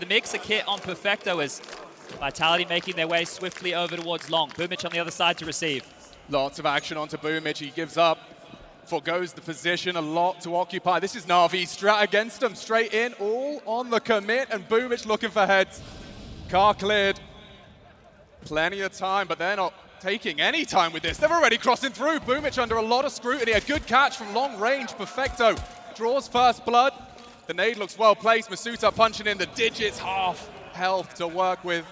mix. A kit on Perfecto as Vitality making their way swiftly over towards long. boomich on the other side to receive. Lots of action onto boomich. He gives up, forgoes the position, a lot to occupy. This is NAVI strat against him, straight in, all on the commit, and boomich looking for heads. Car cleared. Plenty of time, but they're not taking any time with this. They're already crossing through. boomich under a lot of scrutiny. A good catch from long range. Perfecto draws first blood. The nade looks well placed. masuta punching in the digits, half health to work with.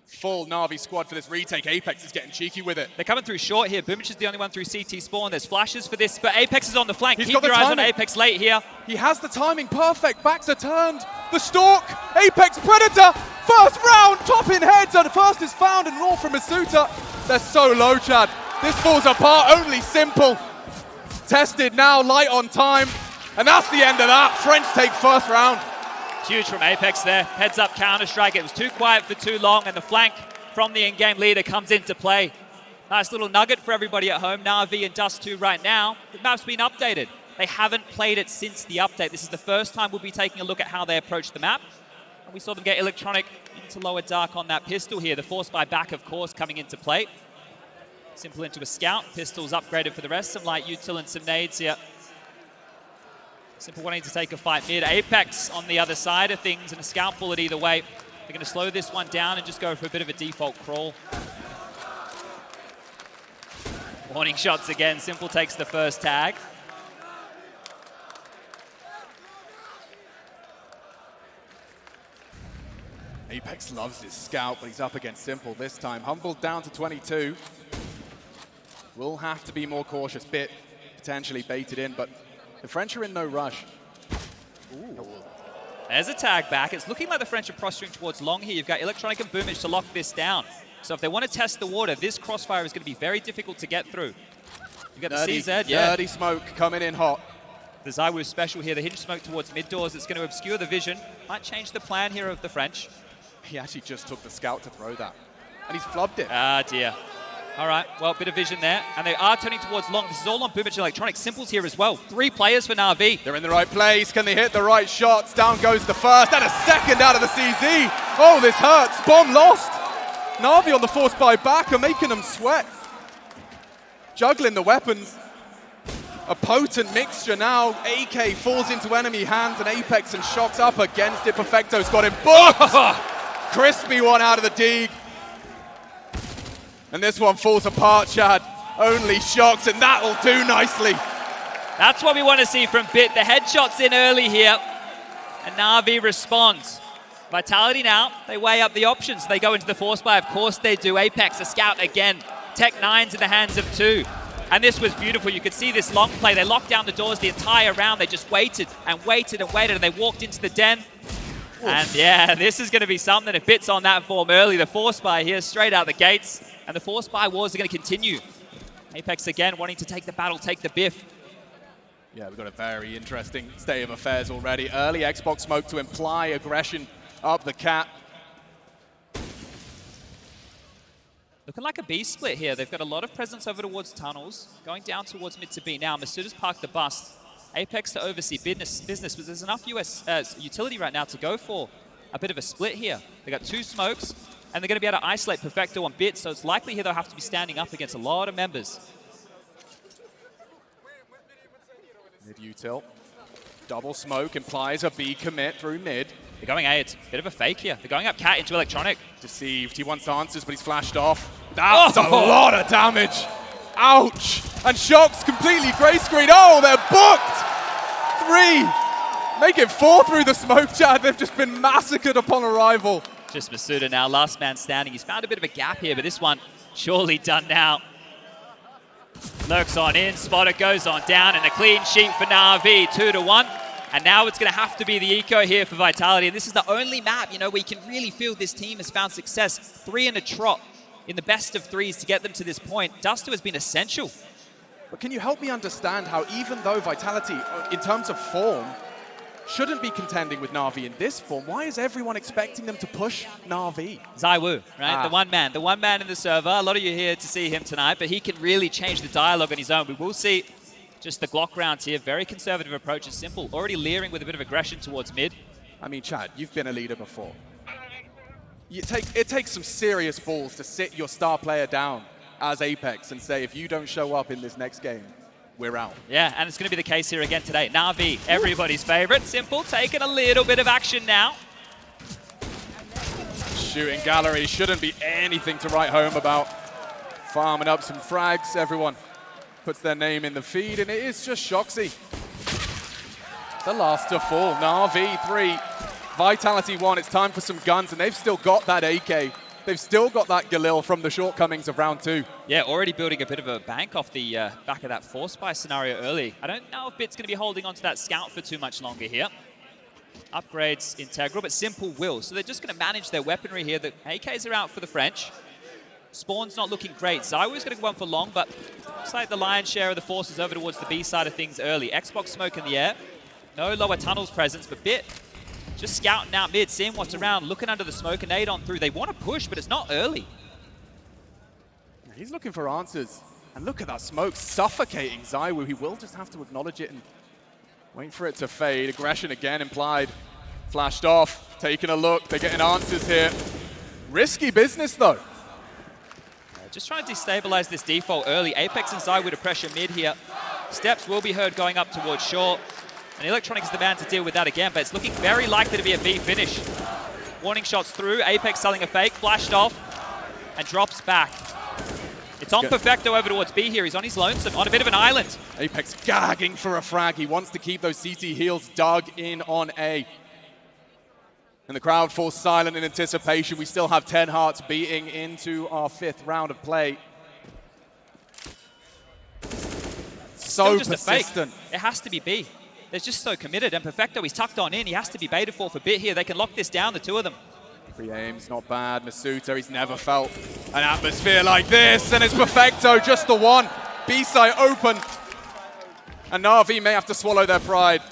Full NAVI squad for this retake. Apex is getting cheeky with it. They're coming through short here. boomich is the only one through CT spawn. There's flashes for this, but Apex is on the flank. Keep your eyes on Apex late here. He has the timing perfect. Backs are turned. The stalk. Apex Predator. First round. Topping heads. And first is found and raw from masuta. They're so low, Chad. This falls apart. Only simple. Tested now. Light on time. And that's the end of that. French take first round. Huge from Apex there. Heads up Counter-Strike. It was too quiet for too long, and the flank from the in-game leader comes into play. Nice little nugget for everybody at home. NAVI and dust2 right now. The map's been updated. They haven't played it since the update. This is the first time we'll be taking a look at how they approach the map. And we saw them get electronic into lower dark on that pistol here. The force by back, of course, coming into play. Simple into a scout. Pistols upgraded for the rest. Some light util and some nades here. Simple wanting to take a fight mid. Apex on the other side of things, and a scout bullet either way. They're going to slow this one down and just go for a bit of a default crawl. Warning shots again. Simple takes the first tag. Apex loves his scout, but he's up against Simple this time. Humbled down to 22. Will have to be more cautious. Bit potentially baited in, but the French are in no rush. Ooh. There's a tag back. It's looking like the French are posturing towards long here. You've got electronic and boomich to lock this down. So if they want to test the water, this crossfire is going to be very difficult to get through. You've got the CZ, yeah. Dirty smoke coming in hot. The zywoo special here, the hinge smoke towards mid doors. It's going to obscure the vision. Might change the plan here of the French. He actually just took the scout to throw that. And he's flubbed it. Ah, dear. All right, well, bit of vision there. And they are turning towards long. This is all on boomich and electronic. Simple's here as well. 3 players for NAVI. They're in the right place. Can they hit the right shots? Down goes the first and a second out of the CZ. Oh, this hurts. Bomb lost. NAVI on the force by back are making them sweat. Juggling the weapons. A potent mixture now. AK falls into enemy hands and Apex and Shock's up against it. Perfecto's got him booked. Crispy one out of the dig. And this one falls apart, Chad. Only Shocks, and that'll do nicely. That's what we want to see from Bit. The headshots in early here, and NAVI responds. Vitality now, they weigh up the options. They go into the force buy, of course they do. Apex, a scout again. Tech 9's in the hands of 2. And this was beautiful. You could see this long play. They locked down the doors the entire round. They just waited and waited and waited, and they walked into the den. Oof. And yeah, this is going to be something. If Bit's on that form early, the force buy here straight out the gates. And the force buy wars are going to continue. Apex again wanting to take the battle, take the biff. Yeah, we've got a very interesting state of affairs already. Early Xbox smoke to imply aggression up the cap. Looking like a B split here. They've got a lot of presence over towards tunnels, going down towards mid to B. Now, Masuta's parked the bus. Apex to oversee business, but there's enough US utility right now to go for a bit of a split here. They got 2 smokes. And they're going to be able to isolate Perfecto on Bit, so it's likely here they'll have to be standing up against a lot of members. Mid-util. Double smoke implies a B commit through mid. They're going A. It's a bit of a fake here. They're going up cat into electronic. Deceived. He wants answers, but he's flashed off. That's a lot of damage. Ouch. And Shock's completely gray screen. Oh, they're booked. 3. Make it 4 through the smoke, Chad. They've just been massacred upon arrival. Just masuta now, last man standing. He's found a bit of a gap here, but this one surely done now. Lurks on in, spotter goes on down, and a clean sheet for NAVI, 2-1. And now it's going to have to be the eco here for Vitality. And this is the only map, you know, where you can really feel this team has found success. 3 in a trot in the best of 3s to get them to this point. dust2 has been essential. But can you help me understand how even though Vitality, in terms of form, shouldn't be contending with NAVI in this form, why is everyone expecting them to push NAVI? zywoo, right? The one man in the server. A lot of you here to see him tonight, but he can really change the dialogue on his own. We will see just the Glock rounds here. Very conservative approach is simple. Already leering with a bit of aggression towards mid. I mean, Chad, you've been a leader before. It takes some serious balls to sit your star player down as Apex and say, if you don't show up in this next game, we're out. Yeah, and it's going to be the case here again today. Navi, everybody's favorite. Simple, taking a little bit of action now. Shooting gallery shouldn't be anything to write home about. Farming up some frags. Everyone puts their name in the feed, and it is just Shoxy. The last to fall. NAVI 3, Vitality 1. It's time for some guns, and they've still got that AK. They've still got that Galil from the shortcomings of round 2. Yeah, already building a bit of a bank off the back of that force buy scenario early. I don't know if Bit's going to be holding on to that scout for too much longer here. Upgrades integral, but Simple will. So they're just going to manage their weaponry here. The AKs are out for the French. Spawn's not looking great. zywoo's going to go on for long, but looks like the lion's share of the force is over towards the B side of things early. Xbox smoke in the air. No lower tunnels presence, but Bit just scouting out mid, seeing what's around, looking under the smoke, and nade on through. They want to push, but it's not early. He's looking for answers. And look at that smoke suffocating zywoo. He will just have to acknowledge it and wait for it to fade. Aggression again implied. Flashed off, taking a look. They're getting answers here. Risky business, though. Just trying to destabilize this default early. Apex and zywoo to pressure mid here. Steps will be heard going up towards short. And Electronic is the man to deal with that again, but it's looking very likely to be a B finish. Warning shots through. Apex selling a fake, flashed off, and drops back. It's on Perfecto over towards B here. He's on his lonesome, on a bit of an island. Apex gagging for a frag. He wants to keep those CT heals dug in on A. And the crowd falls silent in anticipation. We still have 10 hearts beating into our 5th round of play. So just persistent. A fake. It has to be B. They're just so committed. And Perfecto, he's tucked on in. He has to be baited for Bit here. They can lock this down, the two of them. Free aim's not bad. Masuta, he's never felt an atmosphere like this. And it's Perfecto, just the one. B side open. And NAVI may have to swallow their pride.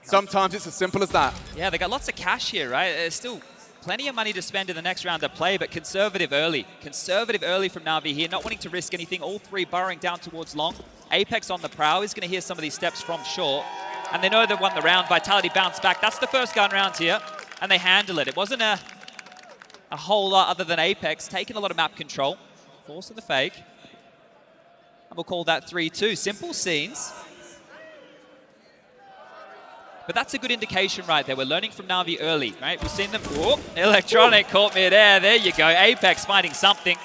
Sometimes it's as simple as that. Yeah, they got lots of cash here, right? There's still plenty of money to spend in the next round of play, but conservative early. Conservative early from NAVI here, not wanting to risk anything. All three burrowing down towards long. Apex on the prowl is going to hear some of these steps from short. And they know they've won the round. Vitality bounced back. That's the first gun round here. And they handle it. It wasn't a whole lot other than Apex taking a lot of map control. Forcing the fake. And we'll call that 3-2. Simple scenes. But that's a good indication right there. We're learning from NAVI early, right? We've seen them. Whoop, Electronic caught mid-air. There you go. Apex finding something.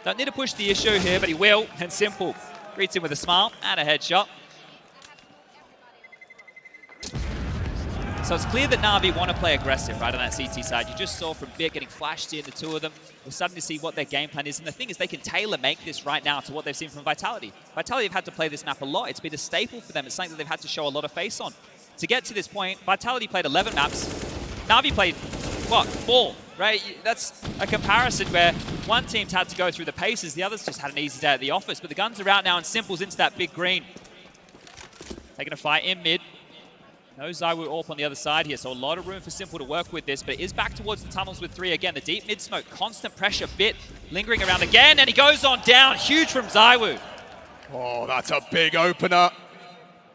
Don't need to push the issue here, but he will. And Simple greets him with a smile and a headshot. So it's clear that NAVI want to play aggressive, right, on that CT side. You just saw from Bit getting flashed in, the two of them. We're starting to see what their game plan is. And the thing is, they can tailor-make this right now to what they've seen from Vitality. Vitality have had to play this map a lot. It's been a staple for them. It's something that they've had to show a lot of face on. To get to this point, Vitality played 11 maps. NAVI played, what, 4, right? That's a comparison where one team's had to go through the paces, the others just had an easy day at the office. But the guns are out now, and Simple's into that big green. Taking a fight in mid. No zywoo AWP on the other side here, so a lot of room for Simple to work with this, but it is back towards the tunnels with 3 again. The deep mid smoke, constant pressure, Bit lingering around again, and he goes on down. Huge from zywoo. Oh, that's a big opener.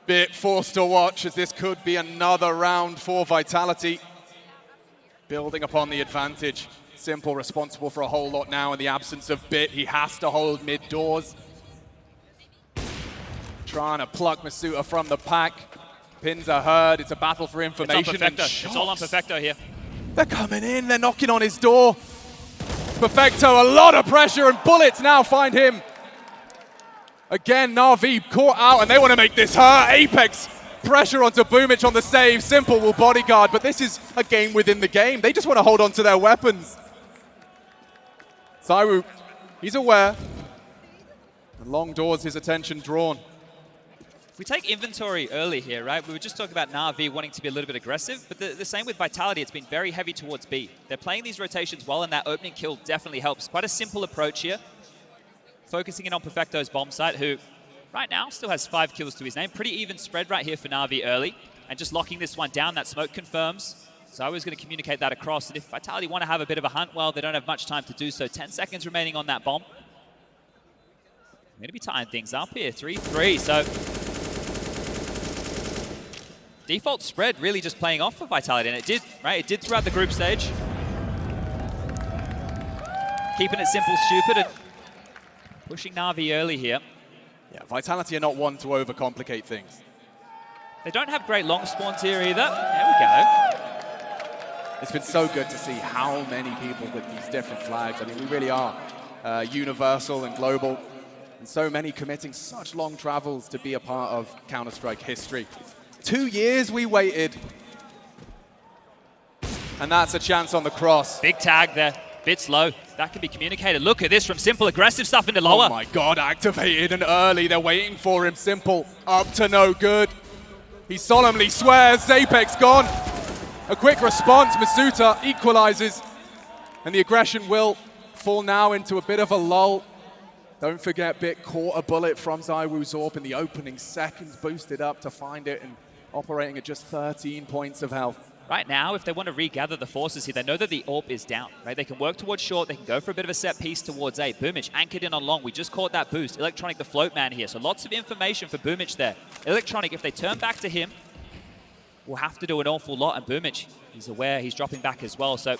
Bit forced to watch as this could be another round for Vitality. Building upon the advantage. Simple responsible for a whole lot now in the absence of Bit. He has to hold mid doors. Trying to pluck Masuta from the pack. Pins are heard. It's a battle for information. It's all on Perfecto here. They're coming in. They're knocking on his door. Perfecto, a lot of pressure, and bullets now find him. Again, NAVI caught out, and they want to make this hurt. Apex, pressure onto blamef on the save. Simple will bodyguard, but this is a game within the game. They just want to hold on to their weapons. zywoo, he's aware. And long doors, his attention drawn. If we take inventory early here, right, we were just talking about NAVI wanting to be a little bit aggressive, but the same with Vitality. It's been very heavy towards B. They're playing these rotations well, and that opening kill definitely helps. Quite a simple approach here. Focusing in on Perfecto's bomb site, who right now still has 5 kills to his name. Pretty even spread right here for NAVI early. And just locking this one down, that smoke confirms. So I was going to communicate that across. And if Vitality want to have a bit of a hunt, well, they don't have much time to do so. 10 seconds remaining on that bomb. I'm going to be tying things up here. 3-3. So default spread really just playing off for Vitality, and it did, right? It did throughout the group stage. Keeping it simple, stupid, and pushing Na'Vi early here. Yeah, Vitality are not one to overcomplicate things. They don't have great long spawns here either. There we go. It's been so good to see how many people with these different flags. I mean, we really are universal and global, and so many committing such long travels to be a part of Counter-Strike history. 2 years we waited, and that's a chance on the cross. Big tag there, bit slow. That can be communicated. Look at this from Simple, aggressive stuff into lower. Oh my God, activated and early. They're waiting for him. Simple, up to no good. He solemnly swears, Apex gone. A quick response, masuta equalizes, and the aggression will fall now into a bit of a lull. Don't forget, Bit caught a bullet from zywoo Zorp in the opening seconds, boosted up to find it and operating at just 13 points of health. Right now, if they want to regather the forces here, they know that the AWP is down, right? They can work towards short, they can go for a bit of a set piece towards A. Boomich anchored in on long, we just caught that boost. Electronic the float man here, so lots of information for Boomich there. Electronic, if they turn back to him, will have to do an awful lot, and Boomich, he's aware, he's dropping back as well, so...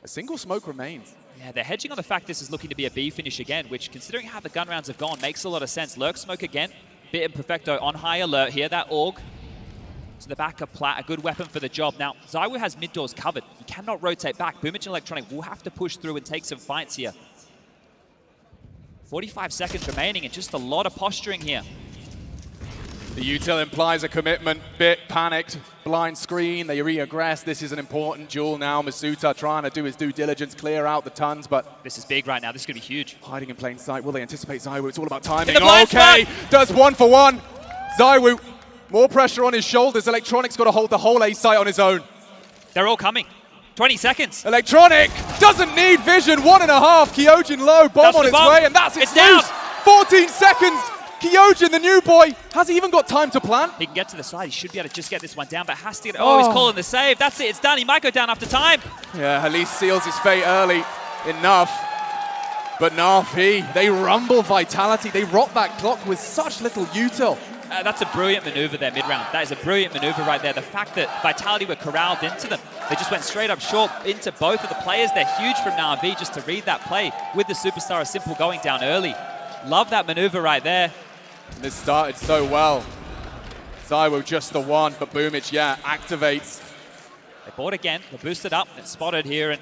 A single smoke remains. Yeah, they're hedging on the fact this is looking to be a B finish again, which, considering how the gun rounds have gone, makes a lot of sense. Lurk smoke again, Bit and Perfecto on high alert here, that AUG. So the backup plat, a good weapon for the job. Now, zywoo has mid doors covered. He cannot rotate back. Boomich and Electronic will have to push through and take some fights here. 45 seconds remaining and just a lot of posturing here. The util implies a commitment. Bit panicked, blind screen, they re-aggress. This is an important duel now. masuta trying to do his due diligence, clear out the tons, but... This is big right now, this is going to be huge. Hiding in plain sight, will they anticipate zywoo? It's all about timing. Okay, does 1 for 1. zywoo, more pressure on his shoulders. Electronic's got to hold the whole A site on his own. They're all coming. 20 seconds. Electronic doesn't need vision, 1.5. Kyojin low, bomb on its way, and that's it's loose. down. 14 seconds. Kyojin, the new boy, has he even got time to plan? He can get to the side. He should be able to just get this one down, but has to get... Oh, he's calling the save. That's it. It's done. He might go down after time. Yeah, at least seals his fate early enough. But NAVI, they rumble Vitality. They rock that clock with such little util. That's a brilliant maneuver there mid-round. That is a brilliant maneuver right there. The fact that Vitality were corralled into them. They just went straight up short into both of the players. They're huge from NAVI just to read that play with the superstar of Simple going down early. Love that maneuver right there. This started so well. zywoo just the one, but Boomich, yeah, activates. They bought again. They boosted up. It's spotted here. And,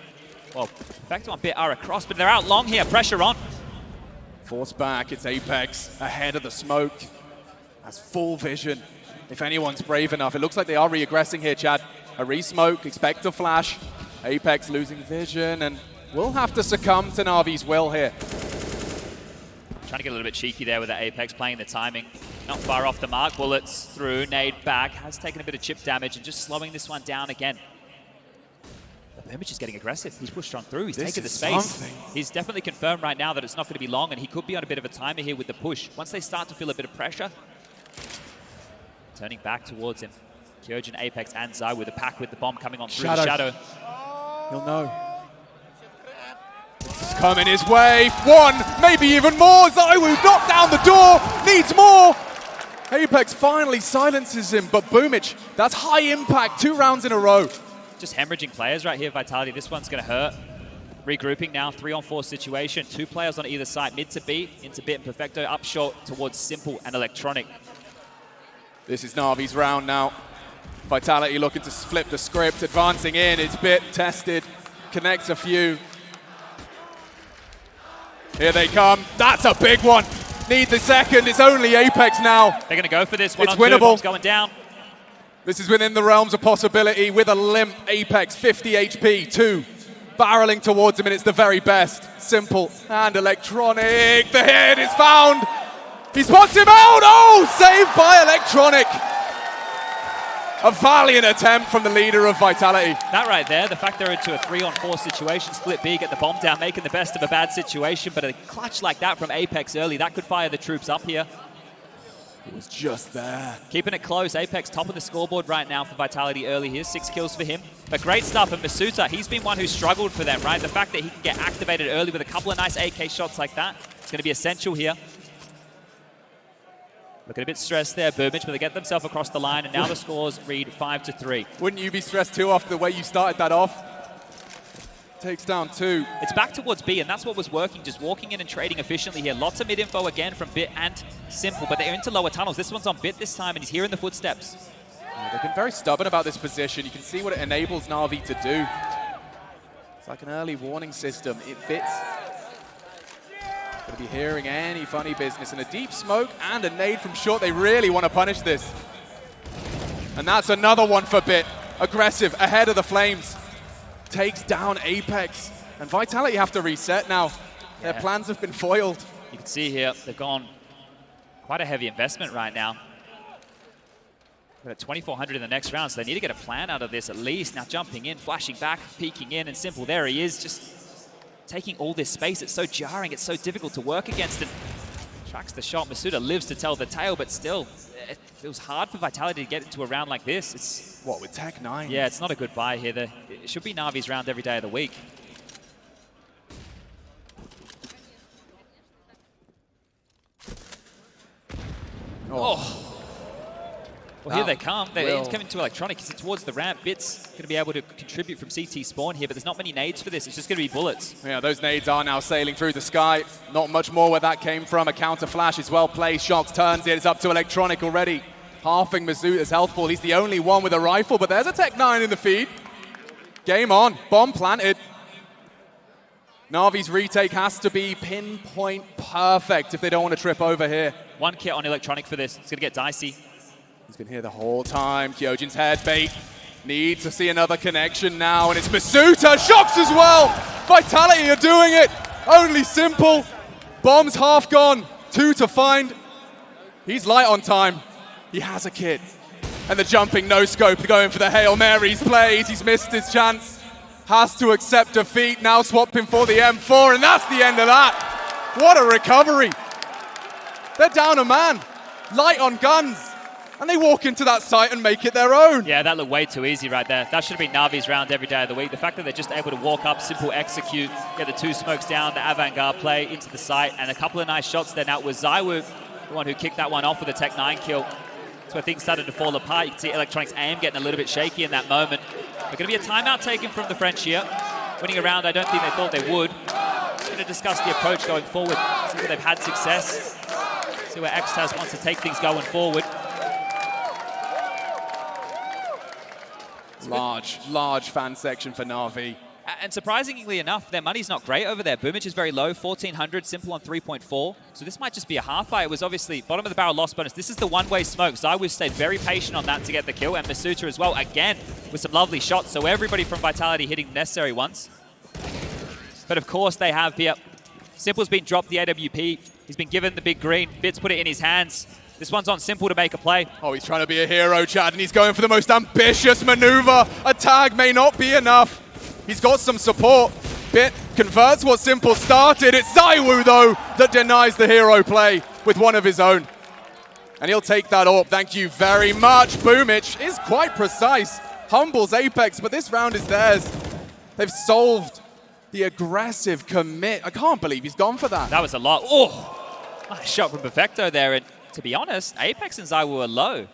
well, back to on Bit are across, but they're out long here. Pressure on. Force back. It's Apex ahead of the smoke. Has full vision. If anyone's brave enough. It looks like they are re-aggressing here, Chad. A re-smoke. Expect a flash. Apex losing vision, and will have to succumb to Navi's will here. Trying to get a little bit cheeky there with that Apex, playing the timing. Not far off the mark. Bullets through, nade back. Has taken a bit of chip damage and just slowing this one down again. But Boomich is getting aggressive. He's pushed on through. He's taken the space. Something. He's definitely confirmed right now that it's not going to be long, and he could be on a bit of a timer here with the push. Once they start to feel a bit of pressure, turning back towards him. Kyojin, Apex, and zywoo, the pack with the bomb coming on through the shadow. He'll know. It's coming his way. 1, maybe even more. zywoo knocked down the door. Needs more. Apex finally silences him, but Boomich, that's high impact. 2 rounds in a row. Just hemorrhaging players right here, Vitality. This one's going to hurt. Regrouping now, 3-on-4 situation. 2 players on either side. Mid to B, into Bit and Perfecto. Up short towards Simple and Electronic. This is Navi's round now. Vitality looking to flip the script, advancing in. It's Bit tested, connects a few. Here they come. That's a big one. Need the second. It's only Apex now. They're going to go for this. It's winnable. Bombs going down. This is within the realms of possibility with a limp Apex, 50 HP, 2. Barreling towards him, and it's the very best. Simple and Electronic. The hit is found. He spots him out. Oh, saved by Electronic. A valiant attempt from the leader of Vitality. That right there, the fact they're into a 3-on-4 situation, split B, get the bomb down, making the best of a bad situation, but a clutch like that from Apex early, that could fire the troops up here. It was just there. Keeping it close, Apex top of the scoreboard right now for Vitality early here, 6 kills for him. But great stuff, and masuta, he's been one who struggled for them, right? The fact that he can get activated early with a couple of nice AK shots like that, it's going to be essential here. Looking a bit stressed there, boomich, but they get themselves across the line, and now the scores read 5-3. Wouldn't you be stressed too after the way you started that off? Takes down 2. It's back towards B, and that's what was working, just walking in and trading efficiently here. Lots of mid-info again from Bit and Simple, but they're into lower tunnels. This one's on Bit this time, and he's hearing the footsteps. Yeah, they've been very stubborn about this position. You can see what it enables Na'Vi to do. It's like an early warning system. It fits. Going to be hearing any funny business. And a deep smoke and a nade from short. They really want to punish this. And that's another one for Bit. Aggressive, ahead of the flames. Takes down Apex. And Vitality have to reset now. Their plans have been foiled. You can see here, they've gone quite a heavy investment right now. Got 2,400 in the next round, so they need to get a plan out of this at least. Now jumping in, flashing back, peeking in, and Simple, there he is, just taking all this space. It's so jarring, it's so difficult to work against, and tracks the shot. Masuda lives to tell the tale, but still, it feels hard for Vitality to get into a round like this. It's what, with Tech 9? Yeah, it's not a good buy here. It should be Navi's round every day of the week. Oh. Well, here they come. They're coming to electronic. He's towards the ramp. Bit's going to be able to contribute from CT spawn here, but there's not many nades for this. It's just going to be bullets. Yeah, those nades are now sailing through the sky. Not much more where that came from. A counter flash is well placed. Shox turns it. It's up to electronic already. Halving Masuda's health ball. He's the only one with a rifle, but there's a Tech 9 in the feed. Game on. Bomb planted. Na'Vi's retake has to be pinpoint perfect if they don't want to trip over here. One kit on electronic for this. It's going to get dicey. He's been here the whole time. Kyojin's head bait. Needs to see another connection now, and it's Masuda. Shox as well. Vitality are doing it. Only Simple. Bomb's half gone. 2 to find. He's light on time. He has a kit. And the jumping no-scope going for the Hail Marys plays. He's missed his chance. Has to accept defeat. Now swapping for the M4, and that's the end of that. What a recovery. They're down a man. Light on guns. And they walk into that site and make it their own. Yeah, that looked way too easy right there. That should have been Navi's round every day of the week. The fact that they're just able to walk up, Simple execute, get the 2 smokes down, the avant-garde play into the site, and a couple of nice shots there. Now it was zywoo, the one who kicked that one off with a Tech 9 kill. That's where things started to fall apart. You can see Electronic's aim getting a little bit shaky in that moment. There's going to be a timeout taken from the French here. Winning a round, I don't think they thought they would. Just going to discuss the approach going forward. See where they've had success. See where Xtaz wants to take things going forward. Large fan section for Na'Vi. And surprisingly enough, their money's not great over there. Boomich is very low, 1,400, Simple on 3.4. So this might just be a half buy. It was obviously bottom of the barrel loss bonus. This is the one-way smoke. zywoo stayed very patient on that to get the kill, and Masuda as well, again, with some lovely shots. So everybody from Vitality hitting the necessary ones. But of course they have here. Simple's been dropped the AWP. He's been given the big green. Bit's put it in his hands. This one's on Simple to make a play. Oh, he's trying to be a hero, Chad, and he's going for the most ambitious maneuver. A tag may not be enough. He's got some support. Bit converts what Simple started. It's zywoo, though, that denies the hero play with one of his own. And he'll take that up. Thank you very much. boomich is quite precise. Humbles Apex, but this round is theirs. They've solved the aggressive commit. I can't believe he's gone for that. That was a lot. Oh, nice shot from Perfecto there. And to be honest, Apex and zywoo are low.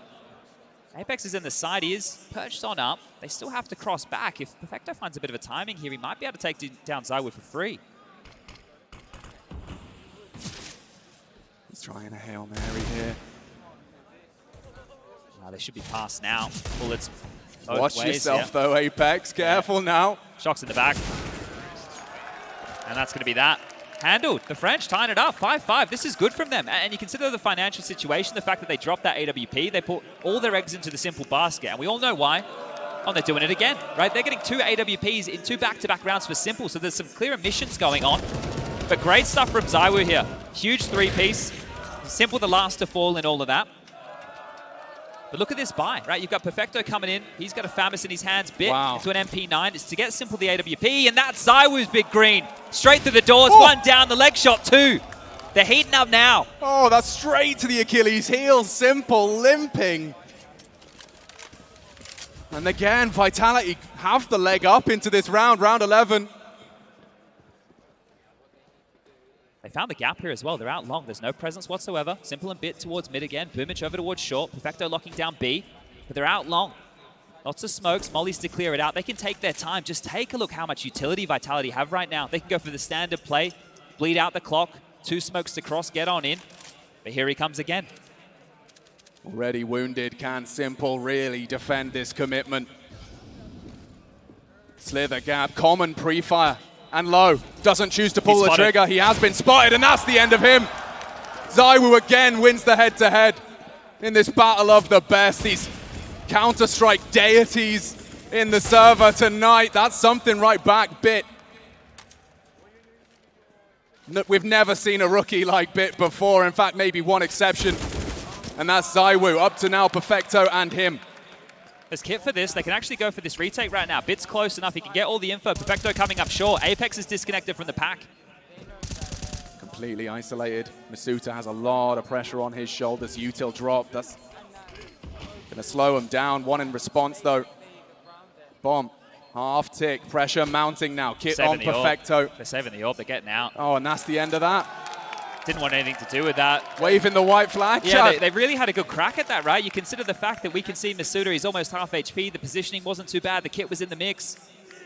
Apex is in the side, he is perched on up. They still have to cross back. If Perfecto finds a bit of a timing here, he might be able to take down zywoo for free. He's trying a Hail Mary here. They should be passed now. Bullets both Watch ways, yourself though, Apex. Careful now. Shox in the back. And that's going to be that. Handled. The French tying it up, 5-5. This is good from them. And you consider the financial situation, the fact that they dropped that AWP, they put all their eggs into the Simple basket. And we all know why. Oh, they're doing it again, right? They're getting 2 AWPs in 2 back-to-back rounds for Simple, so there's some clear omissions going on. But great stuff from zywoo here. Huge 3-piece. Simple the last to fall in all of that. But look at this buy, right? You've got Perfecto coming in. He's got a Famis in his hands. Bit into an MP9. It's to get Simple the AWP, and that's zywoo's big green. Straight through the doors, one down, the leg shot, 2. They're heating up now. Oh, that's straight to the Achilles heel. Simple limping. And again, Vitality have the leg up into this round, round 11. They found the gap here as well. They're out long. There's no presence whatsoever. Simple and Bit towards mid again. boomich over towards short. Perfecto locking down B. But they're out long. Lots of smokes. Molly's to clear it out. They can take their time. Just take a look how much utility Vitality have right now. They can go for the standard play, bleed out the clock. 2 smokes to cross, get on in. But here he comes again. Already wounded. Can Simple really defend this commitment? Slither gap. Common pre-fire. And low. Doesn't choose to pull the trigger. He has been spotted, and that's the end of him. zywoo again wins the head-to-head in this battle of the best. These Counter-Strike deities in the server tonight. That's something right back, Bit. We've never seen a rookie like Bit before. In fact, maybe one exception, and that's zywoo. Up to now, Perfecto and him. There's kit for this. They can actually go for this retake right now. Bit's close enough. He can get all the info. Perfecto coming up short. Apex is disconnected from the pack. Completely isolated. Masuta has a lot of pressure on his shoulders. Util drop. That's going to slow him down. One in response, though. Bomb. Half tick. Pressure mounting now. Kit on Perfecto. They're saving the orb. They're getting out. Oh, and that's the end of that. Didn't want anything to do with that. Waving the white flag. Yeah, they really had a good crack at that, right? You consider the fact that we can see Masuta, he's almost half HP. The positioning wasn't too bad. The kit was in the mix.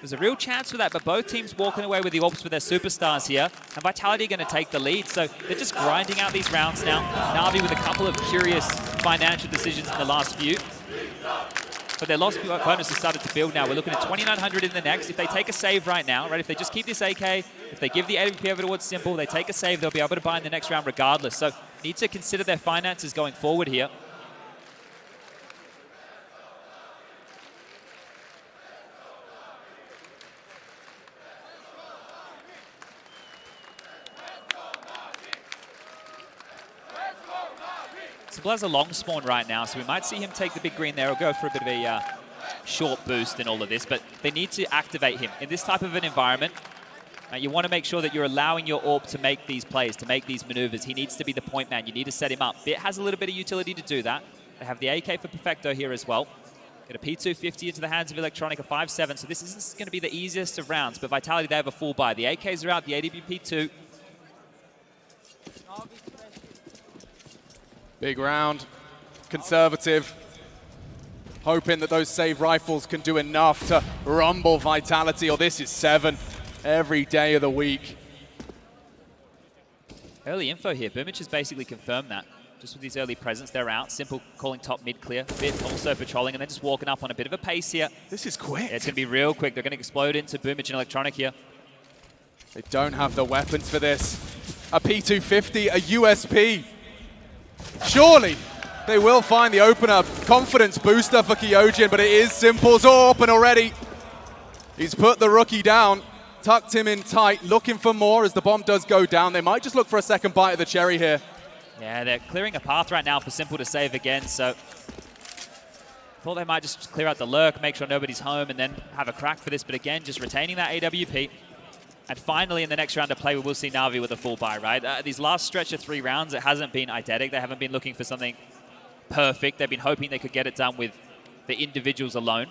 There's a real chance for that, but both teams walking away with the orbs for their superstars here. And Vitality are going to take the lead, so they're just grinding out these rounds now. Navi with a couple of curious financial decisions in the last few. But their loss bonus has started to build now. We're looking at 2,900 in the next. If they take a save right now, right, if they just keep this AK, if they give the AWP over towards Simple, they take a save, they'll be able to buy in the next round regardless. So need to consider their finances going forward here. Simple has a long spawn right now, so we might see him take the big green there or go for a bit of a short boost in all of this, but they need to activate him. In this type of an environment, you want to make sure that you're allowing your orb to make these plays, to make these maneuvers. He needs to be the point man. You need to set him up. Bit has a little bit of utility to do that. They have the AK for Perfecto here as well. Get a P250 into the hands of Electronica 5-7, so this isn't going to be the easiest of rounds, but Vitality, they have a full buy. The AKs are out, the AWP 2. Big round, conservative, hoping that those save rifles can do enough to rumble Vitality, or this is 7 every day of the week. Early info here. boomich has basically confirmed that. Just with these early presence, they're out. Simple calling top mid clear. Bit also patrolling, and then just walking up on a bit of a pace here. This is quick. Yeah, it's going to be real quick. They're going to explode into boomich and Electronic here. They don't have the weapons for this. A P250, a USP. Surely they will find the opener. Confidence booster for Kyojin, but it is Simple's open already. He's put the rookie down, tucked him in tight, looking for more as the bomb does go down. They might just look for a second bite of the cherry here. Yeah, they're clearing a path right now for Simple to save again, so thought they might just clear out the lurk, make sure nobody's home, and then have a crack for this. But again, just retaining that AWP. And finally, in the next round of play, we will see Navi with a full buy, right? These last stretch of 3 rounds, it hasn't been eidetic. They haven't been looking for something perfect. They've been hoping they could get it done with the individuals alone.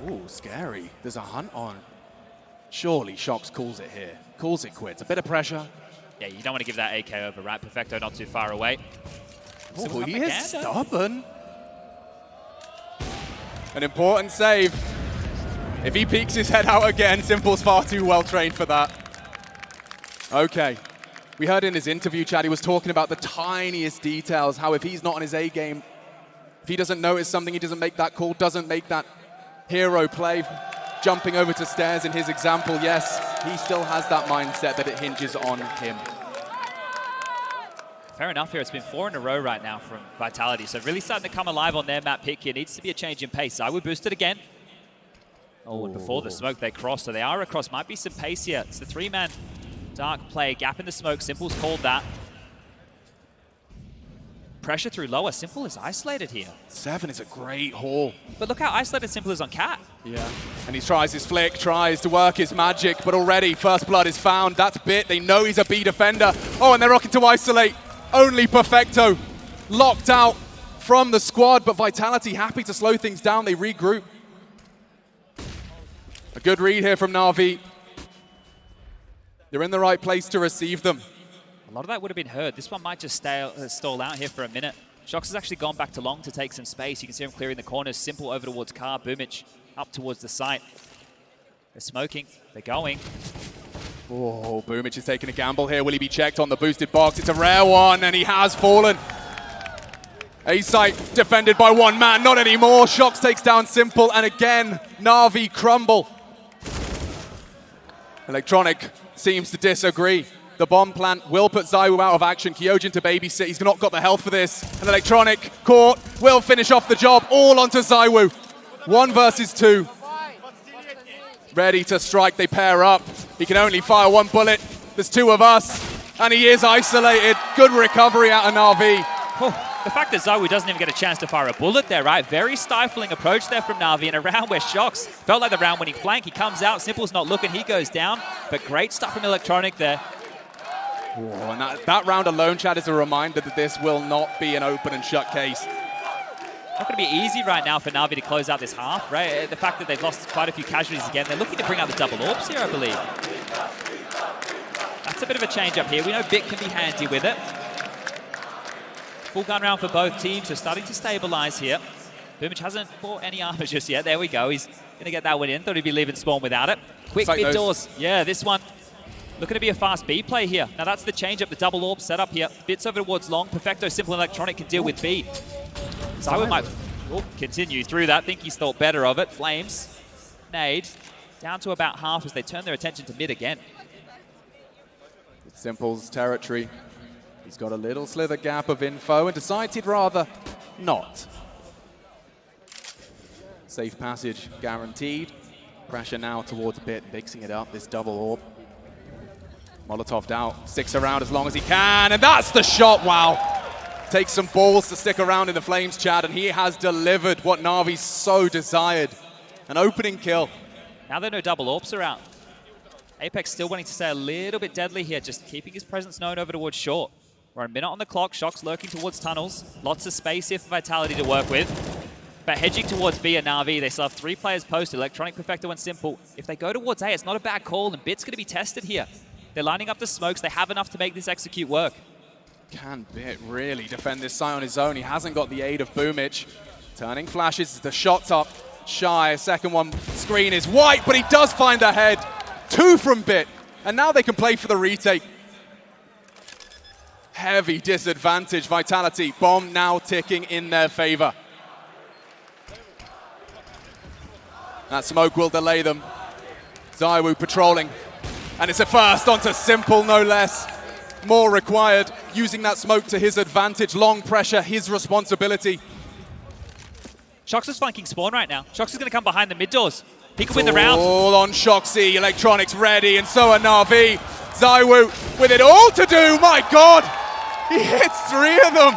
Ooh, scary. There's a hunt on. Surely Shox calls it here. Calls it quits. A bit of pressure. Yeah, you don't want to give that AK over, right? Perfecto not too far away. Oh, he is stubborn. An important save. If he peeks his head out again, Simple's far too well trained for that. Okay. We heard in his interview, Chad, he was talking about the tiniest details, how if he's not on his A game, if he doesn't notice something, he doesn't make that call, doesn't make that hero play, jumping over to stairs in his example, yes, he still has that mindset that it hinges on him. Fair enough here. It's been 4 in a row right now from Vitality, so really starting to come alive on their map pick here. Needs to be a change in pace. I would boost it again. Oh, and before the smoke, they cross, so they are across. Might be some pace here. It's the 3-man dark play. Gap in the smoke. Simple's called that. Pressure through lower. Simple is isolated here. 7 is a great haul. But look how isolated Simple is on Cat. Yeah. And he tries his flick, tries to work his magic, but already first blood is found. That's Bit. They know he's a B defender. Oh, and they're rocking to isolate. Only Perfecto locked out from the squad, but Vitality happy to slow things down. They regroup. A good read here from Navi. They're in the right place to receive them. A lot of that would have been heard. This one might just stall out here for a minute. Shox has actually gone back to long to take some space. You can see him clearing the corners. Simple over towards car. boomich up towards the site. They're smoking. They're going. Oh, boomich is taking a gamble here. Will he be checked on the boosted box? It's a rare one, and he has fallen. A-site defended by one man. Not anymore. Shox takes down Simple, and again, Na'Vi crumble. Electronic seems to disagree. The bomb plant will put zywoo out of action. Kyojin to babysit. He's not got the health for this. And Electronic caught, will finish off the job. All onto zywoo. 1 versus 2. Ready to strike. They pair up. He can only fire 1 bullet. There's 2 of us. And he is isolated. Good recovery out of Na'Vi. Oh, the fact that zywoo doesn't even get a chance to fire a bullet there, right? Very stifling approach there from Na'Vi in a round where Shox felt like the round-winning flank. He comes out. Simple's not looking. He goes down. But great stuff from Electronic there. Oh, and that round alone, Chad, is a reminder that this will not be an open and shut case. Not going to be easy right now for Na'Vi to close out this half, right? The fact that they've lost quite a few casualties again. They're looking to bring out the double orbs here, I believe. That's a bit of a change up here. We know Bit can be handy with it. Full gun round for both teams. They're starting to stabilize here. boomich hasn't bought any armor just yet. There we go. He's going to get that one in. Thought he'd be leaving spawn without it. Quick mid doors. Yeah, this one. Looking to be a fast B play here. Now that's the change up, the double orb setup here. Bits over towards long. Perfecto, Simple, and Electronic can deal with B. zywoo might continue through that. Think he's thought better of it. Flames, nade, down to about half as they turn their attention to mid again. It's Simple's territory. He's got a little slither gap of info and decides he'd rather not. Safe passage guaranteed. Pressure now towards Bit, mixing it up, this double orb. Molotov'd out, sticks around as long as he can, and that's the shot, wow. Takes some balls to stick around in the flames, Chad, and he has delivered what Na'Vi so desired. An opening kill. Now there are no double orbs around. Apex still wanting to stay a little bit deadly here, just keeping his presence known over towards short. We're a minute on the clock, Shox lurking towards tunnels. Lots of space here for Vitality to work with. But hedging towards B and Na'Vi, they still have 3 players posted, Electronic, Perfecto, and Simple. If they go towards A, it's not a bad call, and Bit's going to be tested here. They're lining up the smokes. They have enough to make this execute work. Can Bit really defend this site on his own? He hasn't got the aid of boomich. Turning flashes, the shot's up. Shy, second one, screen is white, but he does find the head. 2 from Bit, and now they can play for the retake. Heavy disadvantage, Vitality. Bomb now ticking in their favor. That smoke will delay them. zywoo patrolling. And it's a first onto Simple, no less. More required, using that smoke to his advantage. Long pressure, his responsibility. Shox is flanking spawn right now. Shox is going to come behind the mid doors. He can win the round. All on Shoxy, Electronics ready, and so are Na'Vi. zywoo with it all to do, my God! He hits 3 of them.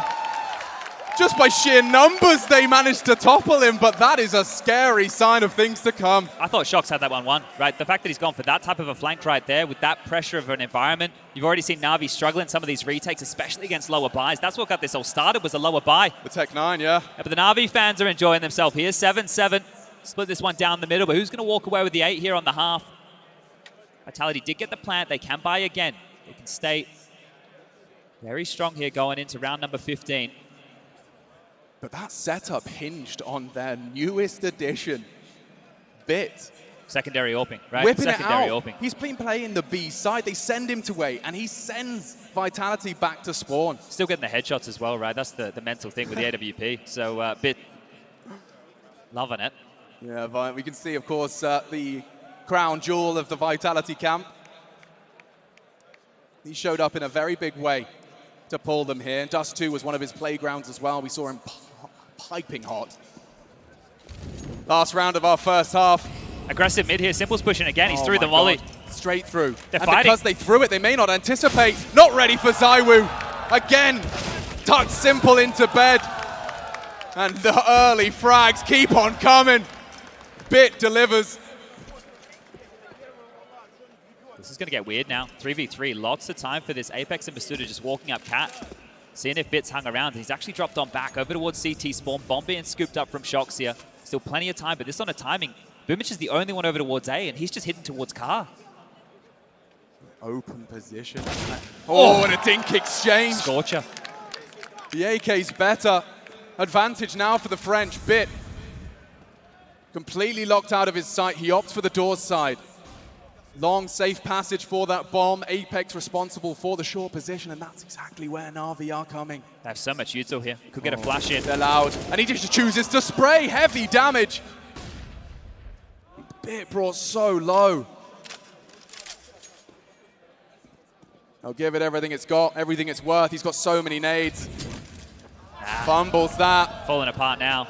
Just by sheer numbers, they managed to topple him, but that is a scary sign of things to come. I thought Shox had that 1-1, right? The fact that he's gone for that type of a flank right there with that pressure of an environment. You've already seen Na'Vi struggle in some of these retakes, especially against lower buys. That's what got this all started, was a lower buy. The Tech 9, yeah. But the Na'Vi fans are enjoying themselves here. 7-7. Split this one down the middle, but who's going to walk away with the 8 here on the half? Vitality did get the plant. They can buy again. They can stay very strong here going into round number 15. But that setup hinged on their newest addition, Bit. Secondary AWPing, right? Whipping Secondary it out. AWPing. He's been playing the B side. They send him to A, and he sends Vitality back to spawn. Still getting the headshots as well, right? That's the mental thing with the AWP. So Bit loving it. Yeah, we can see, of course, the crown jewel of the Vitality camp. He showed up in a very big way to pull them here. And dust2 was one of his playgrounds as well. We saw him piping hot. Last round of our first half. Aggressive mid here. Simple's pushing again. He's through the volley. God. Straight through. They're and fighting. Because they threw it, they may not anticipate. Not ready for zywoo. Again, tucked Simple into bed. And the early frags keep on coming. Bit delivers. This is going to get weird now. 3v3. Lots of time for this Apex and Basuda just walking up cat. Seeing if Bit's hung around. He's actually dropped on back over towards CT spawn. Bomb being scooped up from Shox here. Still plenty of time, but this on a timing. boomich is the only one over towards A, and he's just hitting towards car. open position. Oh, and a dink exchange. Scorcher. The AK's better. Advantage now for the French. Bit completely locked out of his sight. He opts for the doors side. Long, safe passage for that bomb. Apex responsible for the short position, and that's exactly where NAVI are coming. They have so much util here. Could get a flash in. They're loud, and he just chooses to spray. Heavy damage. Bit brought so low. I'll give it everything it's got, everything it's worth. He's got so many nades. Fumbles that. Falling apart now.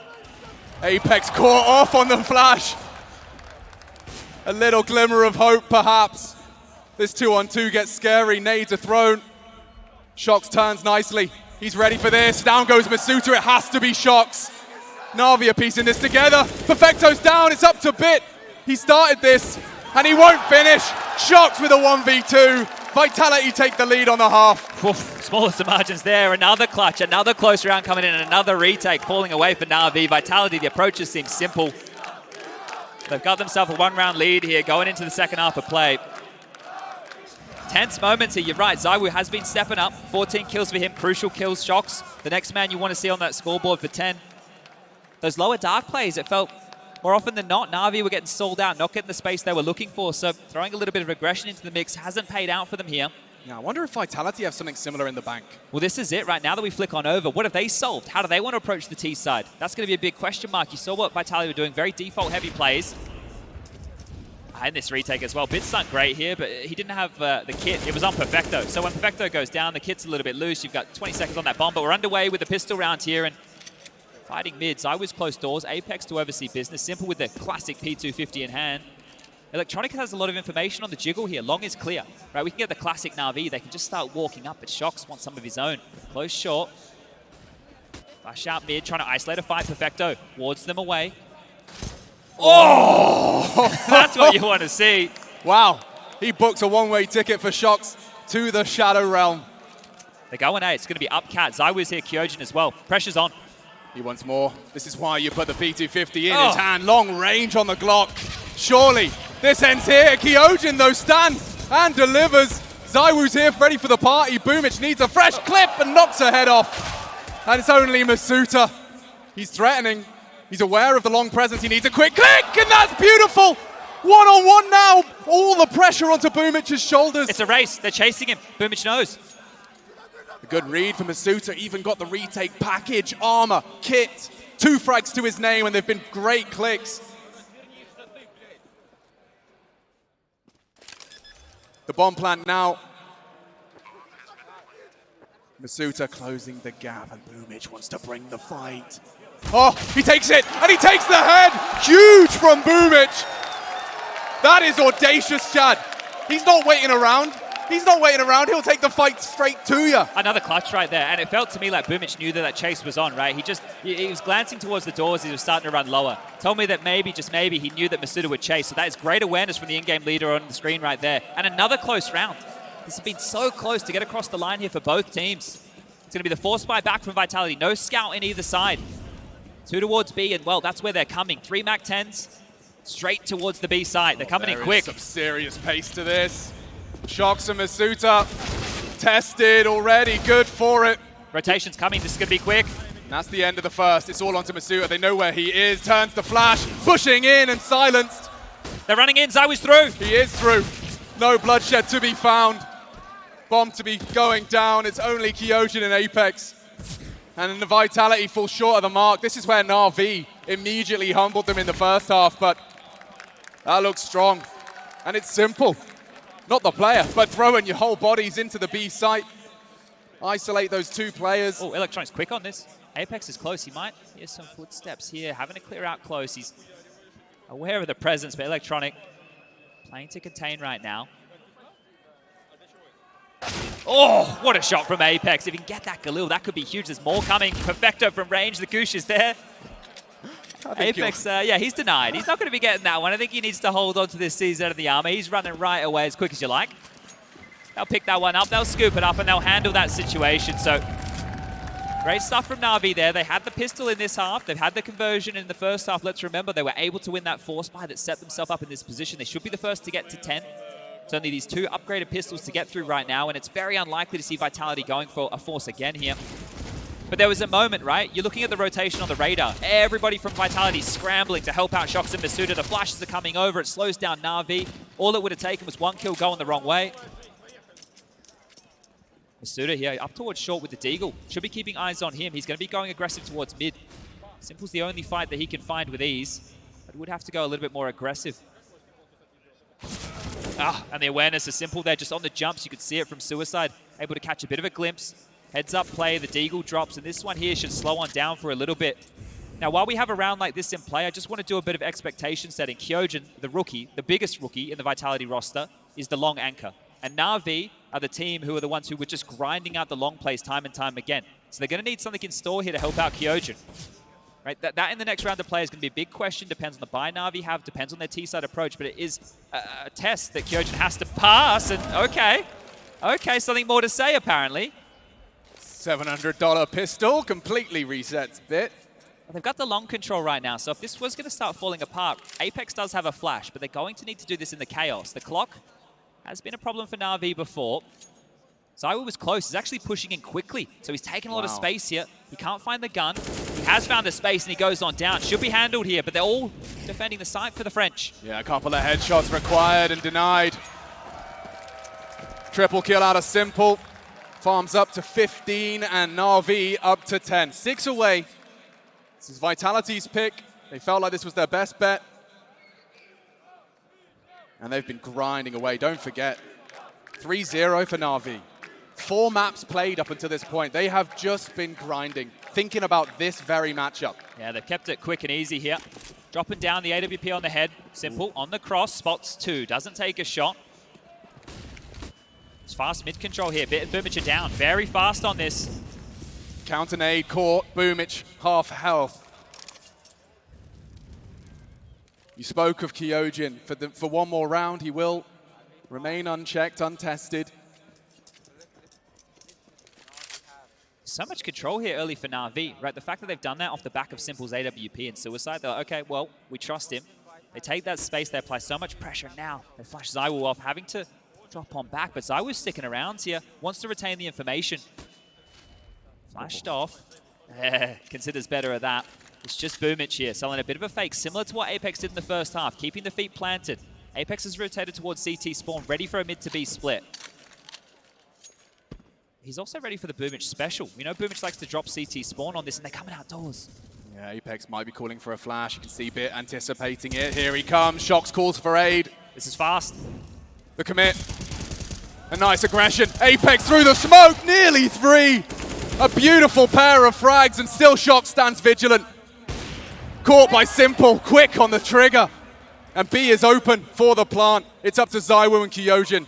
Apex caught off on the flash. A little glimmer of hope, perhaps. This 2-on-2 gets scary. Nades are thrown. Shox turns nicely. He's ready for this. Down goes masuta. It has to be Shox. NAVI are piecing this together. Perfecto's down. It's up to Bit. He started this, and he won't finish. Shox with a 1v2. Vitality take the lead on the half. Oof, smallest of margins there. Another clutch, another close round coming in, and another retake falling away for NAVI. Vitality, the approaches seem simple. They've got themselves a one-round lead here going into the second half of play. Tense moments here, you're right. Zywoo has been stepping up. 14 kills for him, crucial kills, Shox. The next man you want to see on that scoreboard for 10. Those lower dark plays, it felt more often than not, NAVI were getting stalled out, not getting the space they were looking for. So throwing a little bit of aggression into the mix hasn't paid out for them here. Yeah, I wonder if Vitality have something similar in the bank. Well, this is it, right? Now that we flick on over, what have they solved? How do they want to approach the T side? That's going to be a big question mark. You saw what Vitality were doing, very default-heavy plays. And this retake as well. Bit's done great here, but he didn't have the kit. It was on Perfecto. So when Perfecto goes down, the kit's a little bit loose. You've got 20 seconds on that bomb, but we're underway with the pistol round here. And fighting mids, I was close doors. Apex to oversee business. Simple with the classic P250 in hand. Electronic has a lot of information on the jiggle here. Long is clear. Right, we can get the classic NAVI. They can just start walking up, but Shox wants some of his own. Close short. Flash out mid, trying to isolate a fight. Perfecto wards them away. Oh! That's what you want to see. Wow. He books a one-way ticket for Shox to the Shadow Realm. They're going A. It's going to be up cat. Zywoo's here, Kyojin as well. Pressure's on. He wants more. This is why you put the P250 in his hand. Long range on the Glock. Surely this ends here. Kyojin, though, stands and delivers. Zywoo's here, ready for the party. blamef needs a fresh clip and knocks her head off. And it's only masuta. He's threatening. He's aware of the long presence. He needs a quick click, and that's beautiful. One-on-one now. All the pressure onto blamef's shoulders. It's a race. They're chasing him. blamef knows. A good read from masuta. Even got the retake package, armor, kit. 2 frags to his name, and they've been great clicks. The bomb plant now. masuta closing the gap, and blamef wants to bring the fight. Oh, he takes it, and he takes the head! Huge from blamef! That is audacious, Chad. He's not waiting around. He's not waiting around. He'll take the fight straight to you. Another clutch right there, and it felt to me like blamef knew that chase was on, right? He was glancing towards the doors. He was starting to run lower. Told me that maybe, just maybe, he knew that masuta would chase. So that is great awareness from the in-game leader on the screen right there. And another close round. This has been so close to get across the line here for both teams. It's going to be the force buy back from Vitality. No scout in either side. 2 towards B, and well, that's where they're coming. 3 MAC-10s straight towards the B side. They're coming in quick. There is some serious pace to this. Shox and masuta tested already, good for it. Rotation's coming, this is going to be quick. That's the end of the first. It's all onto masuta. They know where he is, turns the flash, pushing in and silenced. They're running in, Zywoo's through. He is through. No bloodshed to be found. Bomb to be going down. It's only Kyojin and Apex. And the Vitality falls short of the mark. This is where NAVI immediately humbled them in the first half, but that looks strong. And it's simple. Not the player, but throwing your whole bodies into the B site. Isolate those 2 players. Oh, Electronic's quick on this. Apex is close. He might hear some footsteps here, having to clear out close. He's aware of the presence, but Electronic playing to contain right now. Oh, what a shot from Apex. If he can get that Galil, that could be huge. There's more coming. Perfecto from range. The Goosh is there. Apex, yeah, he's denied. He's not going to be getting that one. I think he needs to hold on to this CZ of the armor. He's running right away as quick as you like. They'll pick that one up. They'll scoop it up, and they'll handle that situation. So great stuff from NAVI there. They had the pistol in this half. They've had the conversion in the first half. Let's remember, they were able to win that force buy that set themselves up in this position. They should be the first to get to 10. It's only these 2 upgraded pistols to get through right now, and it's very unlikely to see Vitality going for a force again here. But there was a moment, right? You're looking at the rotation on the radar. Everybody from Vitality scrambling to help out Shox and masuda. The flashes are coming over. It slows down Na'Vi. All it would have taken was 1 kill going the wrong way. masuda here up towards short with the deagle. Should be keeping eyes on him. He's going to be going aggressive towards mid. Simple's the only fight that he can find with ease, but would have to go a little bit more aggressive. And the awareness is Simple there, just on the jumps. You could see it from Suicide. Able to catch a bit of a glimpse. Heads up play, the deagle drops, and this one here should slow on down for a little bit. Now, while we have a round like this in play, I just want to do a bit of expectation setting. Kyojin, the rookie, the biggest rookie in the Vitality roster, is the long anchor. And Na'Vi are the team who are the ones who were just grinding out the long plays time and time again. So they're going to need something in store here to help out Kyojin. Right, that in the next round of play is going to be a big question. Depends on the buy Na'Vi have, depends on their T-side approach, but it is a test that Kyojin has to pass. And okay, something more to say apparently. $700 pistol completely resets Bit. They've got the long control right now, so if this was going to start falling apart, Apex does have a flash, but they're going to need to do this in the chaos. The clock has been a problem for Na'Vi before. zywoo was close. He's actually pushing in quickly, so he's taking a lot of space here. He can't find the gun. He has found the space, and he goes on down. Should be handled here, but they're all defending the site for the French. Yeah, a couple of headshots required and denied. Triple kill out of Simple. Farms up to 15, and Na'Vi up to 10. 6 away. This is Vitality's pick. They felt like this was their best bet. And they've been grinding away. Don't forget, 3-0 for Na'Vi. 4 maps played up until this point. They have just been grinding, thinking about this very matchup. Yeah, they've kept it quick and easy here. Dropping down the AWP on the head. Simple on the cross, spots 2, doesn't take a shot. It's fast mid control here. Bit and boomich are down. Very fast on this. Counter nade caught. boomich, half health. You spoke of Kyojin. For one more round, he will remain unchecked, untested. So much control here early for Na'Vi, right? The fact that they've done that off the back of Simple's AWP and Suicide, they're like, okay, well, we trust him. They take that space, they apply so much pressure. Now they flash zywoo off, having to drop on back, but zywoo's sticking around here, wants to retain the information. Flashed off. Considers better at that. It's just boomich here, selling a bit of a fake, similar to what Apex did in the first half, keeping the feet planted. Apex is rotated towards CT spawn, ready for a mid to B split. He's also ready for the boomich special. We know boomich likes to drop CT spawn on this, and they're coming outdoors. Yeah, Apex might be calling for a flash. You can see Bit anticipating it. Here he comes. Shox calls for aid. This is fast. The commit. A nice aggression. Apex through the smoke. Nearly 3. A beautiful pair of frags, and still Shox stands vigilant. Caught by Simple. Quick on the trigger. And B is open for the plant. It's up to zywoo and Kyojin.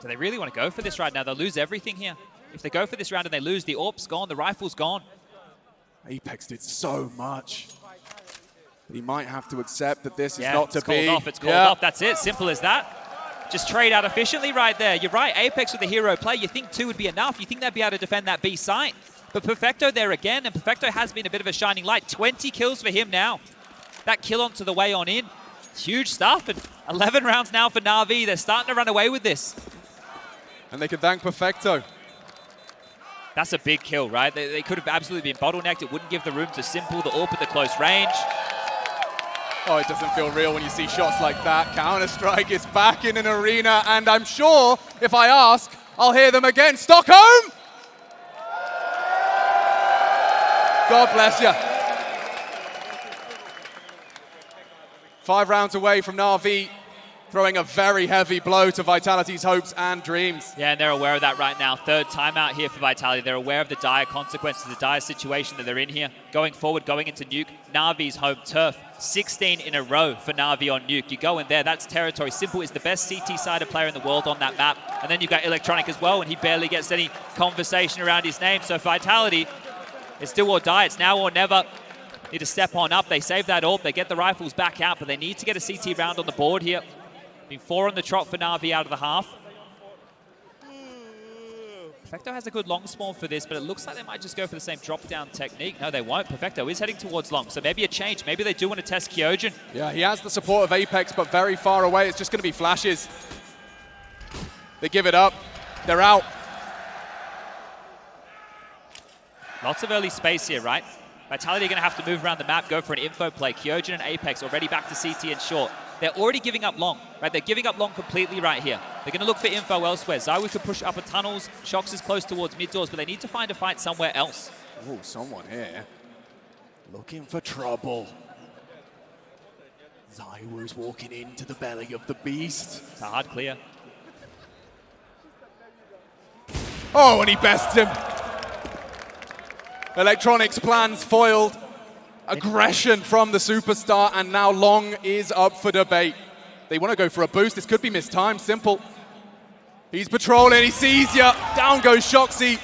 Do they really want to go for this right now? They'll lose everything here. If they go for this round and they lose, the AWP's gone, the rifle's gone. Apex did so much. He might have to accept that this is not to be. It's called off. That's it. Simple as that. Just trade out efficiently right there. You're right. Apex with the hero play. You think 2 would be enough. You think they'd be able to defend that B site. But Perfecto there again, and Perfecto has been a bit of a shining light. 20 kills for him now. That kill onto the way on in. Huge stuff. And 11 rounds now for Na'Vi. They're starting to run away with this. And they can thank Perfecto. That's a big kill, right? They could have absolutely been bottlenecked. It wouldn't give the room to Simple, the AWP at the close range. Oh, it doesn't feel real when you see shots like that. Counter-Strike is back in an arena, and I'm sure if I ask, I'll hear them again. Stockholm! God bless you. 5 rounds away from Na'Vi throwing a very heavy blow to Vitality's hopes and dreams. Yeah, and they're aware of that right now. 3rd timeout here for Vitality. They're aware of the dire consequences, the dire situation that they're in here. Going forward, going into Nuke, Na'Vi's home turf. 16 in a row for Na'Vi on Nuke. You go in there, that's territory. Simple is the best CT-sided player in the world on that map. And then you've got Electronic as well, and he barely gets any conversation around his name. So Vitality, it's do or die. It's now or never. Need to step on up. They save that AWP. They get the rifles back out, but they need to get a CT round on the board here. Been 4 on the trot for Na'Vi out of the half. Perfecto has a good long spawn for this, but it looks like they might just go for the same drop-down technique. No, they won't. Perfecto is heading towards long, so maybe a change. Maybe they do want to test Kyojin. Yeah, he has the support of Apex, but very far away. It's just going to be flashes. They give it up. They're out. Lots of early space here, right? Vitality are going to have to move around the map, go for an info play. Kyojin and Apex already back to CT and short. They're already giving up long, right? They're giving up long completely right here. They're going to look for info elsewhere. zywoo could push upper tunnels. Shox is close towards mid doors, but they need to find a fight somewhere else. Oh, someone here looking for trouble. zywoo's walking into the belly of the beast. It's a hard clear. Oh, and he bests him. Electronics' plans foiled. Aggression from the superstar, and now long is up for debate. They want to go for a boost. This could be mistimed. Simple. He's patrolling. He sees ya. Down goes Shoxy.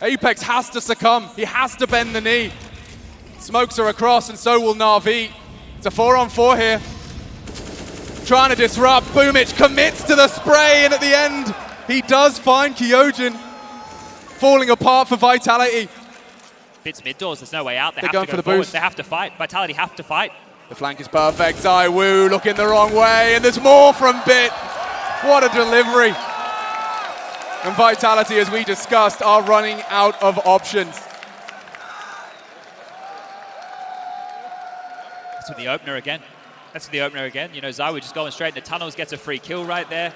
Apex has to succumb. He has to bend the knee. Smokes are across, and so will NAVI. It's a 4-on-4 here. Trying to disrupt. boomich commits to the spray, and at the end, he does find Kyojin. Falling apart for Vitality. Fits mid doors, there's no way out. They They're have going to go for the forward. boost. They have to fight. Vitality have to fight. The flank is perfect. zywoo looking the wrong way, and there's more from Bit. What a delivery. And Vitality, as we discussed, are running out of options. That's with the opener again. You know, zywoo just going straight into tunnels, gets a free kill right there.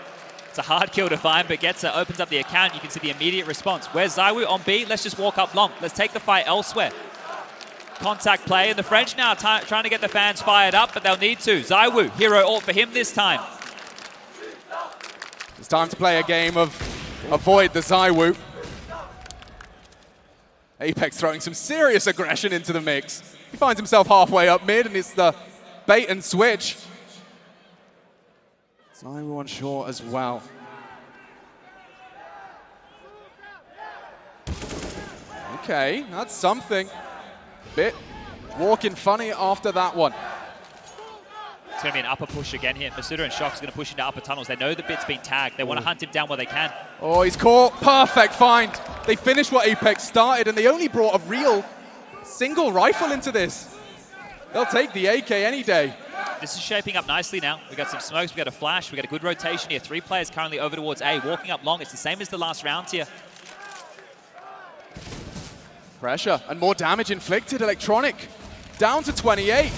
It's a hard kill to find, but gets it, opens up the account. You can see the immediate response. Where's zywoo on B? Let's just walk up long. Let's take the fight elsewhere. Contact play, and the French now trying to get the fans fired up, but they'll need to. zywoo, hero ult for him this time. It's time to play a game of avoid the zywoo. Apex throwing some serious aggression into the mix. He finds himself halfway up mid, and it's the bait and switch. zywoo on short as well. Okay, that's something. Bit walking funny after that one. It's going to be an upper push again here. Masuda and Shox are going to push into upper tunnels. They know the Bit's been tagged. They want to hunt him down where they can. Oh, he's caught. Perfect find. They finished what Apex started, and they only brought a real single rifle into this. They'll take the AK any day. This is shaping up nicely now. We got some smokes, we got a flash, we got a good rotation here. 3 players currently over towards A, walking up long. It's the same as the last round here. Pressure and more damage inflicted. Electronic down to 28.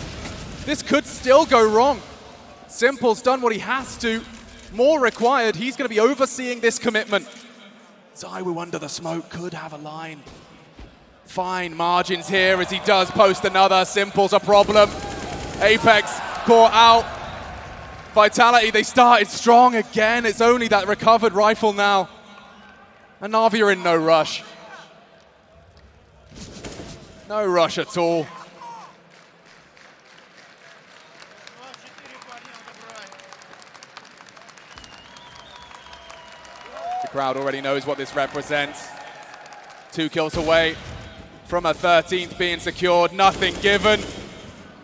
This could still go wrong. Simple's done what he has to. More required. He's going to be overseeing this commitment. zywoo under the smoke could have a line. Fine margins here as he does post another. Simple's a problem. Apex caught out. Vitality, they started strong again. It's only that recovered rifle now. And NAVI are in no rush. No rush at all. The crowd already knows what this represents. 2 kills away from a 13th being secured. Nothing given.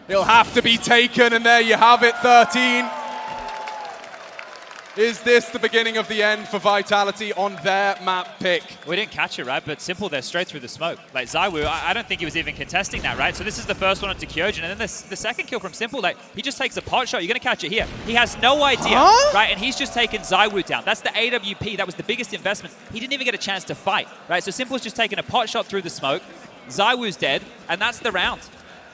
He'll have to be taken, and there you have it, 13. Is this the beginning of the end for Vitality on their map pick? We didn't catch it, right? But Simple, they're straight through the smoke. Like zywoo, I don't think he was even contesting that, right? So this is the first one onto Kyojin, and then the second kill from Simple, like, he just takes a pot shot. You're going to catch it here. He has no idea, right? And he's just taken zywoo down. That's the AWP. That was the biggest investment. He didn't even get a chance to fight, right? So Simple's just taken a pot shot through the smoke. zywoo's dead, and that's the round.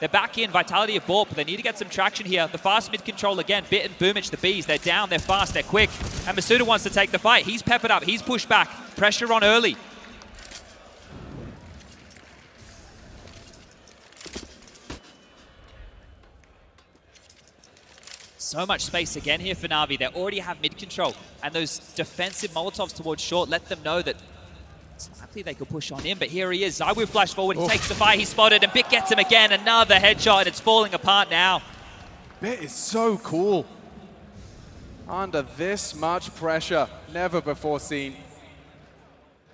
They're back in. Vitality have bought, but they need to get some traction here. The fast mid control again. Bit and boomich, the Bees. They're down, they're fast, they're quick. And Masuda wants to take the fight. He's peppered up, he's pushed back. Pressure on early. So much space again here for NAVI. They already have mid control. And those defensive Molotovs towards short let them know that it's likely they could push on in, but here he is. zywoo flash forward, he takes the fight, he's spotted, and Bit gets him again. Another headshot, and it's falling apart now. Bit is so cool. Under this much pressure, never before seen.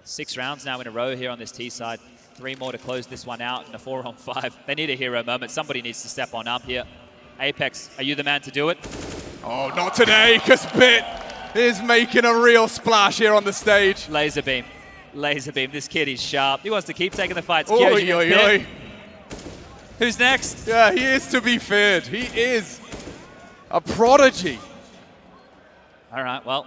6 rounds now in a row here on this T side. 3 more to close this one out in a 4-on-5. They need a hero moment. Somebody needs to step on up here. Apex, are you the man to do it? Oh, not today, because Bit is making a real splash here on the stage. Laser beam. Laser beam. This kid is sharp. He wants to keep taking the fights. Oy, oy, oy. Who's next? Yeah, he is to be feared. He is a prodigy. All right, well,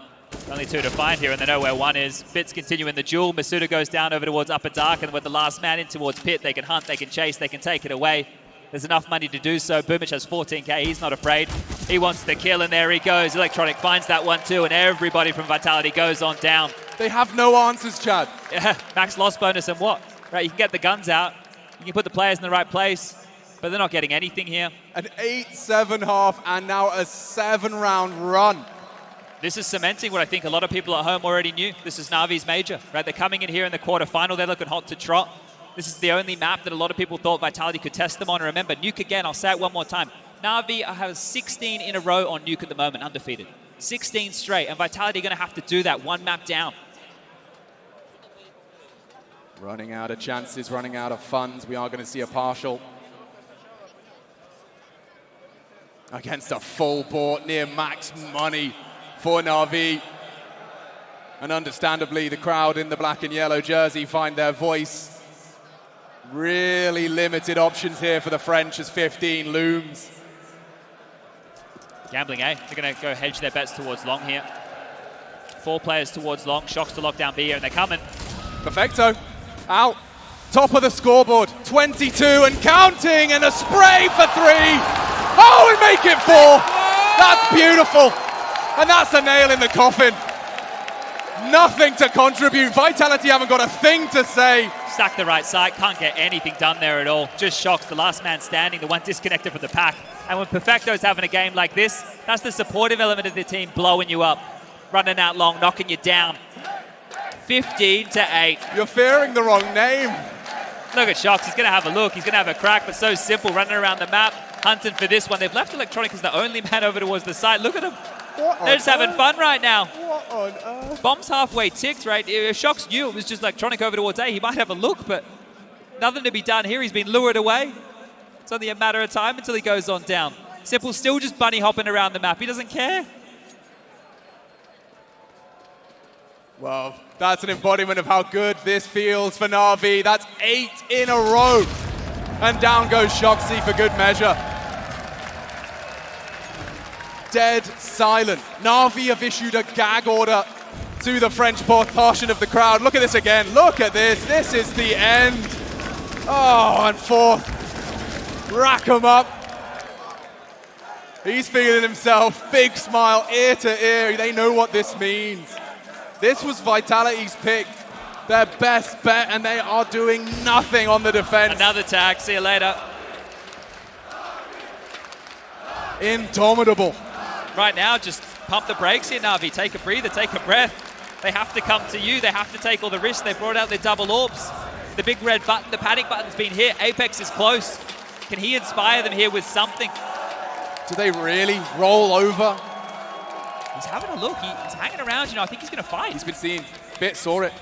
Only two to find here, and they know where one is. Bit's continuing the duel. masuda goes down over towards upper dark, and with the last man in towards pit, they can hunt, they can chase, they can take it away. There's enough money to do so. boomich has 14k, he's not afraid. He wants the kill, and there he goes. Electronic finds that one too, and everybody from Vitality goes on down. They have no answers, Chad. Yeah, max loss bonus and what? Right, you can get the guns out, you can put the players in the right place, but they're not getting anything here. An 8-7 half, and now a 7-round run. This is cementing what I think a lot of people at home already knew. This is Navi's Major, right? They're coming in here in the quarterfinal. They're looking hot to trot. This is the only map that a lot of people thought Vitality could test them on. And remember, Nuke again, I'll say it one more time. Navi has 16 in a row on Nuke at the moment, undefeated. 16 straight, and Vitality are going to have to do that one map down. Running out of chances, running out of funds. We are going to see a partial. Against a full board, near max money for Navi. And understandably, the crowd in the black and yellow jersey find their voice. Really limited options here for the French as 15 looms. Gambling, eh? They're going to go hedge their bets towards long here. 4 players towards long. Shocks to lock down B here, and they're coming. Perfecto. Out. Top of the scoreboard. 22 and counting, and a spray for 3. Oh, we make it 4. That's beautiful. And that's a nail in the coffin. Nothing to contribute. Vitality haven't got a thing to say. Stack the right side, can't get anything done there at all. Just Shocks, the last man standing, the one disconnected from the pack. And when Perfecto's having a game like this, that's the supportive element of the team blowing you up. Running out long, knocking you down. 15-8. You're fearing the wrong name. Look at Shocks, he's going to have a look, he's going to have a crack, but so simple, running around the map, hunting for this one. They've left Electronic as the only man over towards the side. Look at him. They're just having fun right now. What on earth? Bomb's halfway ticked, right? If Shocks knew it was just Electronic over towards A, he might have a look, but nothing to be done here. He's been lured away. It's only a matter of time until he goes on down. Simple still just bunny hopping around the map. He doesn't care. Well, that's an embodiment of how good this feels for Navi. That's 8 in a row. And down goes Shoxy for good measure. Dead silent. Navi have issued a gag order to the French portion of the crowd. Look at this again. Look at this. This is the end. Oh, and 4th. Rack 'em up. He's feeling himself. Big smile, ear to ear. They know what this means. This was Vitality's pick. Their best bet, and they are doing nothing on the defense. Another tag. See you later. Indomitable. Right now, just pump the brakes here, Navi. Take a breather, take a breath. They have to come to you. They have to take all the risks. They brought out their double orbs. The big red button, the panic button's been hit. Apex is close. Can he inspire them here with something? Do they really roll over? He's having a look. He's hanging around. You know, I think he's going to fight. He's been seen. Bit saw it.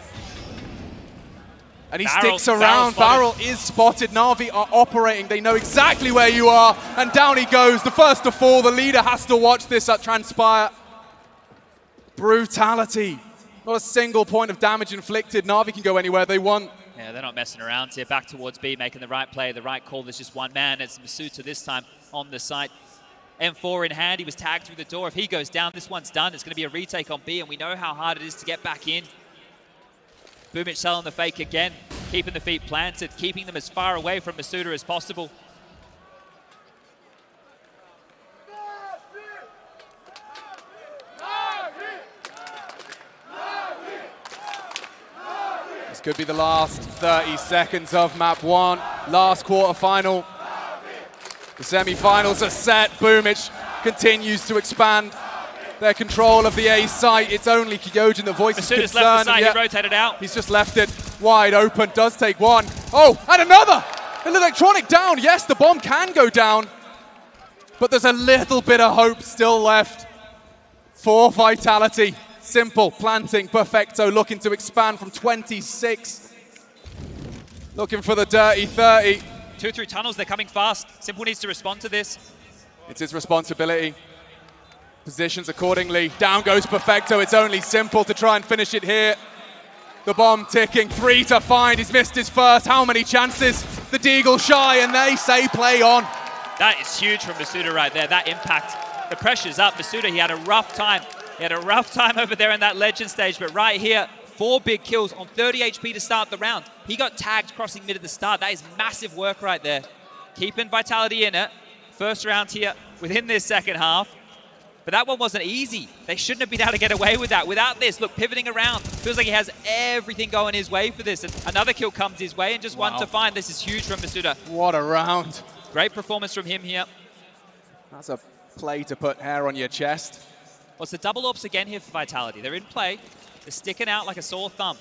And he Barrel, sticks around. Barrel is spotted. Navi are operating. They know exactly where you are. And down he goes. The first to fall. The leader has to watch this transpire. Brutality. Not a single point of damage inflicted. Navi can go anywhere they want. Yeah, they're not messing around here. Back towards B, making the right play, the right call. There's just one man. It's masuda this time on the site. M4 in hand. He was tagged through the door. If he goes down, this one's done. It's going to be a retake on B, and we know how hard it is to get back in. boomich selling the fake again, keeping the feet planted, keeping them as far away from masuda as possible. This could be the last 30 seconds of map 1. Last quarterfinal. The semi-finals are set. boomich continues to expand their control of the A site. It's only Kyojin that voices concern. Masuda's left the side, he rotated out. He's just left it wide open, does take one. Oh, and another! An electronic down. Yes, the bomb can go down, but there's a little bit of hope still left for Vitality. Simple, planting, Perfecto, looking to expand from 26. Looking for the dirty 30. 2 through tunnels, they're coming fast. Simple needs to respond to this. It's his responsibility. Positions accordingly. Down goes Perfecto. It's only Simple to try and finish it here. The bomb ticking. 3 to find. He's missed his first. How many chances? The Deagle shy, and they say play on. That is huge from masuda right there. That impact. The pressure's up. masuda, he had a rough time He had a rough time over there in that legend stage, but right here, 4 big kills on 30 HP to start the round. He got tagged crossing mid at the start. That is massive work right there. Keeping Vitality in it. First round here within this second half. But that one wasn't easy. They shouldn't have been able to get away with that. Without this, look, pivoting around. Feels like he has everything going his way for this. And another kill comes his way and just one to find. This is huge from masuda. What a round. Great performance from him here. That's a play to put hair on your chest. Well, it's the double ops again here for Vitality. They're in play. They're sticking out like a sore thumb.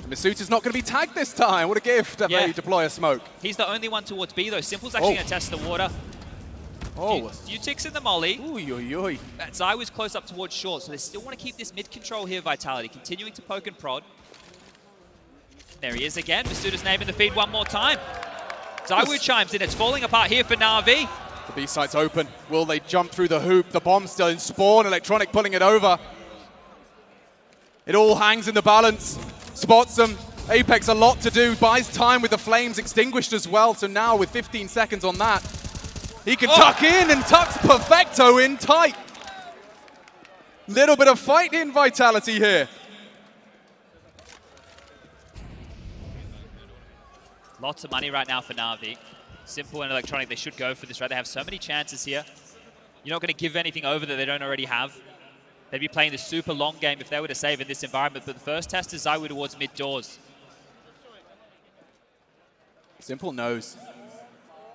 Masuda's not going to be tagged this time. What a gift if they deploy a smoke. He's the only one towards B, though. Simple's actually going to test the water. Few ticks in the molly. zywoo's close up towards short, so they still want to keep this mid control here, Vitality, continuing to poke and prod. There he is again. masuda's name in the feed one more time. zywoo chimes in. It's falling apart here for NAVI. The B site's open. Will they jump through the hoop? The bomb's still in spawn. Electronic pulling it over. It all hangs in the balance. Spots them. Apex a lot to do. Buys time with the flames extinguished as well. So now with 15 seconds on that, he can tuck in and tucks perfecto in tight. Little bit of fight in Vitality here. Lots of money right now for NAVI. Simple and Electronic, they should go for this, right? They have so many chances here. You're not going to give anything over that they don't already have. They'd be playing the super long game if they were to save in this environment, but the first test is zywoo towards mid doors. Simple knows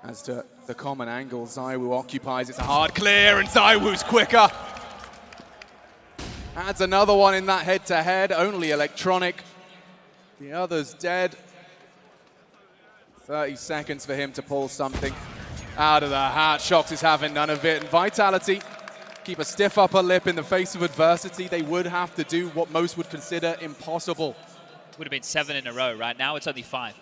as to the common angle zywoo occupies. It's a hard clear and zywoo's quicker. Adds another one in that head-to-head, only Electronic. The other's dead. 30 seconds for him to pull something out of the hat. Shox is having none of it. And Vitality keep a stiff upper lip in the face of adversity. They would have to do what most would consider impossible. Would have been 7 in a row. Right now it's only 5.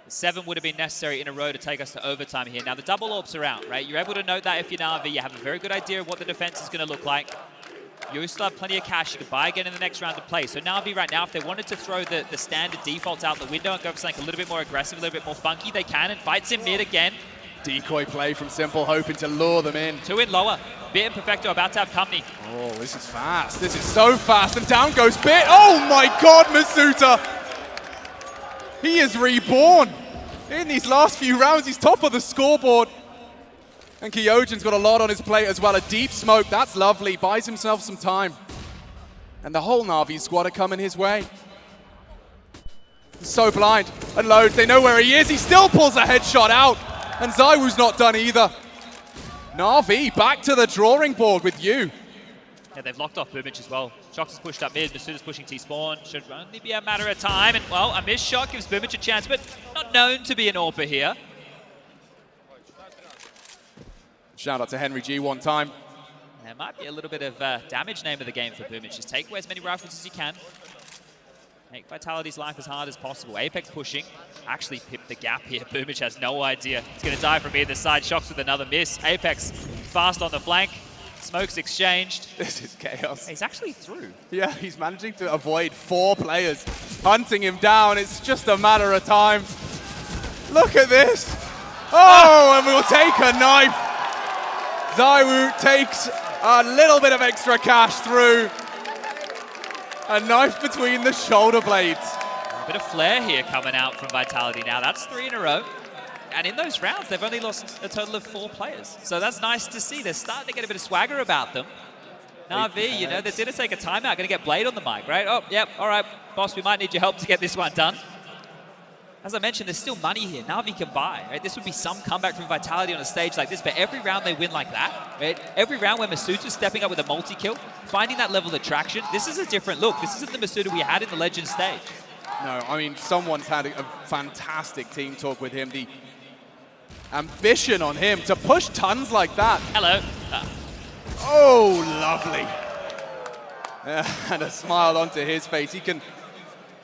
7 would have been necessary in a row to take us to overtime here. Now the double orbs are out, right? You're able to note that if you're NAVI, you have a very good idea of what the defense is going to look like. You still have plenty of cash. You can buy again in the next round of play. So NAVI right now, if they wanted to throw the standard defaults out the window and go for something a little bit more aggressive, a little bit more funky, they can, and fights in mid again. Decoy play from Simple, hoping to lure them in. 2 in lower. Bit and Perfecto about to have company. Oh, this is fast. This is so fast. And down goes Bit. Oh my God, masuda. He is reborn. In these last few rounds, he's top of the scoreboard. And Kyojin's got a lot on his plate as well. A deep smoke, that's lovely. Buys himself some time. And the whole NAVI squad are coming his way. He's so blind. And loads, they know where he is. He still pulls a headshot out. And zywoo's not done either. NAVI back to the drawing board with you. Yeah, they've locked off boomich as well. Shox has pushed up mid. masuda's pushing T-spawn. Should only be a matter of time. And, well, a missed shot gives boomich a chance, but not known to be an AWPer here. Shout out to Henry G one time. There might be a little bit of damage name of the game for boomich. Just take away as many rifles as you can. Make Vitality's life as hard as possible. Apex pushing. Actually pipped the gap here. boomich has no idea. He's going to die from either side. Shox with another miss. Apex fast on the flank. Smokes exchanged. This is chaos. He's actually through. Yeah, he's managing to avoid 4 players hunting him down. It's just a matter of time. Look at this. Oh, and we'll take a knife. zywoo takes a little bit of extra cash through. A knife between the shoulder blades. A bit of flair here coming out from Vitality now. That's 3 in a row. And in those rounds, they've only lost a total of 4 players. So that's nice to see. They're starting to get a bit of swagger about them. NAVI, you know, they're going to take a timeout. Going to get Blade on the mic, right? Oh, yep, all right, boss, we might need your help to get this one done. As I mentioned, there's still money here. NAVI can buy, right? This would be some comeback from Vitality on a stage like this, but every round they win like that, right? Every round where masuda's stepping up with a multi-kill, finding that level of traction, this is a different look. This isn't the masuda we had in the Legends stage. No, I mean, someone's had a fantastic team talk with him. The ambition on him to push tons like that. Hello. Oh, lovely. And a smile onto his face. He can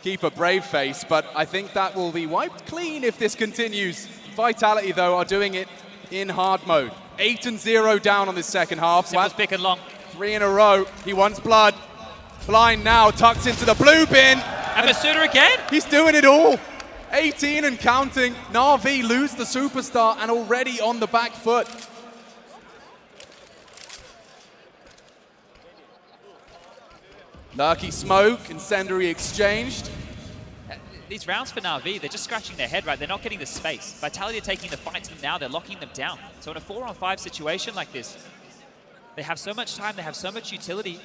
keep a brave face, but I think that will be wiped clean if this continues. Vitality, though, are doing it in hard mode. 8-0 down on this second half. Simple's picking long. 3 in a row. He wants blood. Blind now, tucks into the blue bin. And masuda again? He's doing it all. 18 and counting. NAVI lose the superstar and already on the back foot. Lucky smoke, incendiary exchanged. These rounds for Na'Vi, they're just scratching their head, right? They're not getting the space. Vitality are taking the fight to them now, they're locking them down. So in a 4-on-5 situation like this, they have so much time, they have so much utility,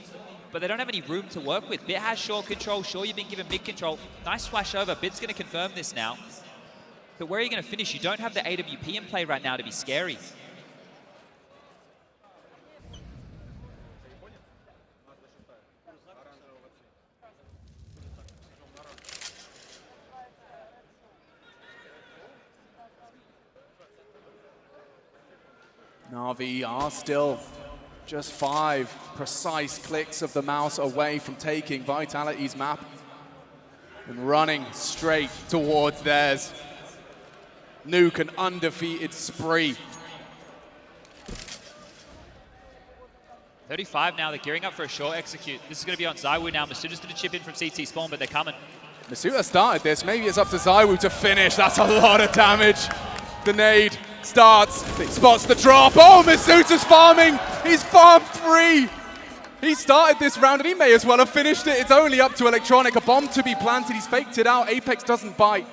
but they don't have any room to work with. Bit has short control, sure you've been given mid control. Nice flash over, Bit's gonna confirm this now. But where are you gonna finish? You don't have the AWP in play right now to be scary. Na'Vi are still just 5 precise clicks of the mouse away from taking Vitality's map and running straight towards theirs. Nuke an undefeated spree. 35 now, they're gearing up for a short execute. This is going to be on zywoo now. Masuda's going to chip in from CT spawn, but they're coming. Masuda started this. Maybe it's up to zywoo to finish. That's a lot of damage. The nade starts, spots the drop. Oh, Masuda's farming. He's farmed 3. He started this round and he may as well have finished it. It's only up to Electronic. A bomb to be planted. He's faked it out. Apex doesn't bite.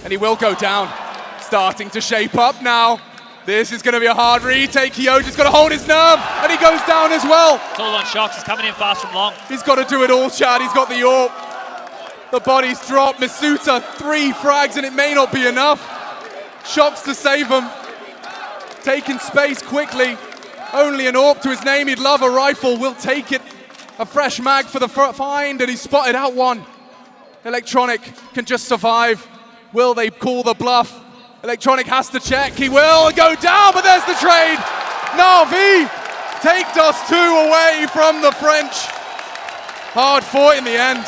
And he will go down. Starting to shape up now. This is going to be a hard retake. Kyoji's got to hold his nerve. And he goes down as well. It's all on shocks. He's coming in fast from long. He's got to do it all, Chad. He's got the AWP. The body's dropped. Masuda 3 frags and it may not be enough. Shocks to save him. Taking space quickly. Only an AWP to his name. He'd love a rifle. Will take it. A fresh mag for the find, and he spotted out one. Electronic can just survive. Will they call the bluff? Electronic has to check. He will go down, but there's the trade. Na'Vi take dust2 away from the French. Hard fought in the end.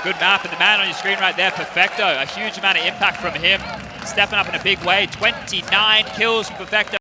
Good map, and the man on your screen right there, Perfecto. A huge amount of impact from him. Stepping up in a big way. 29 kills from Perfecto.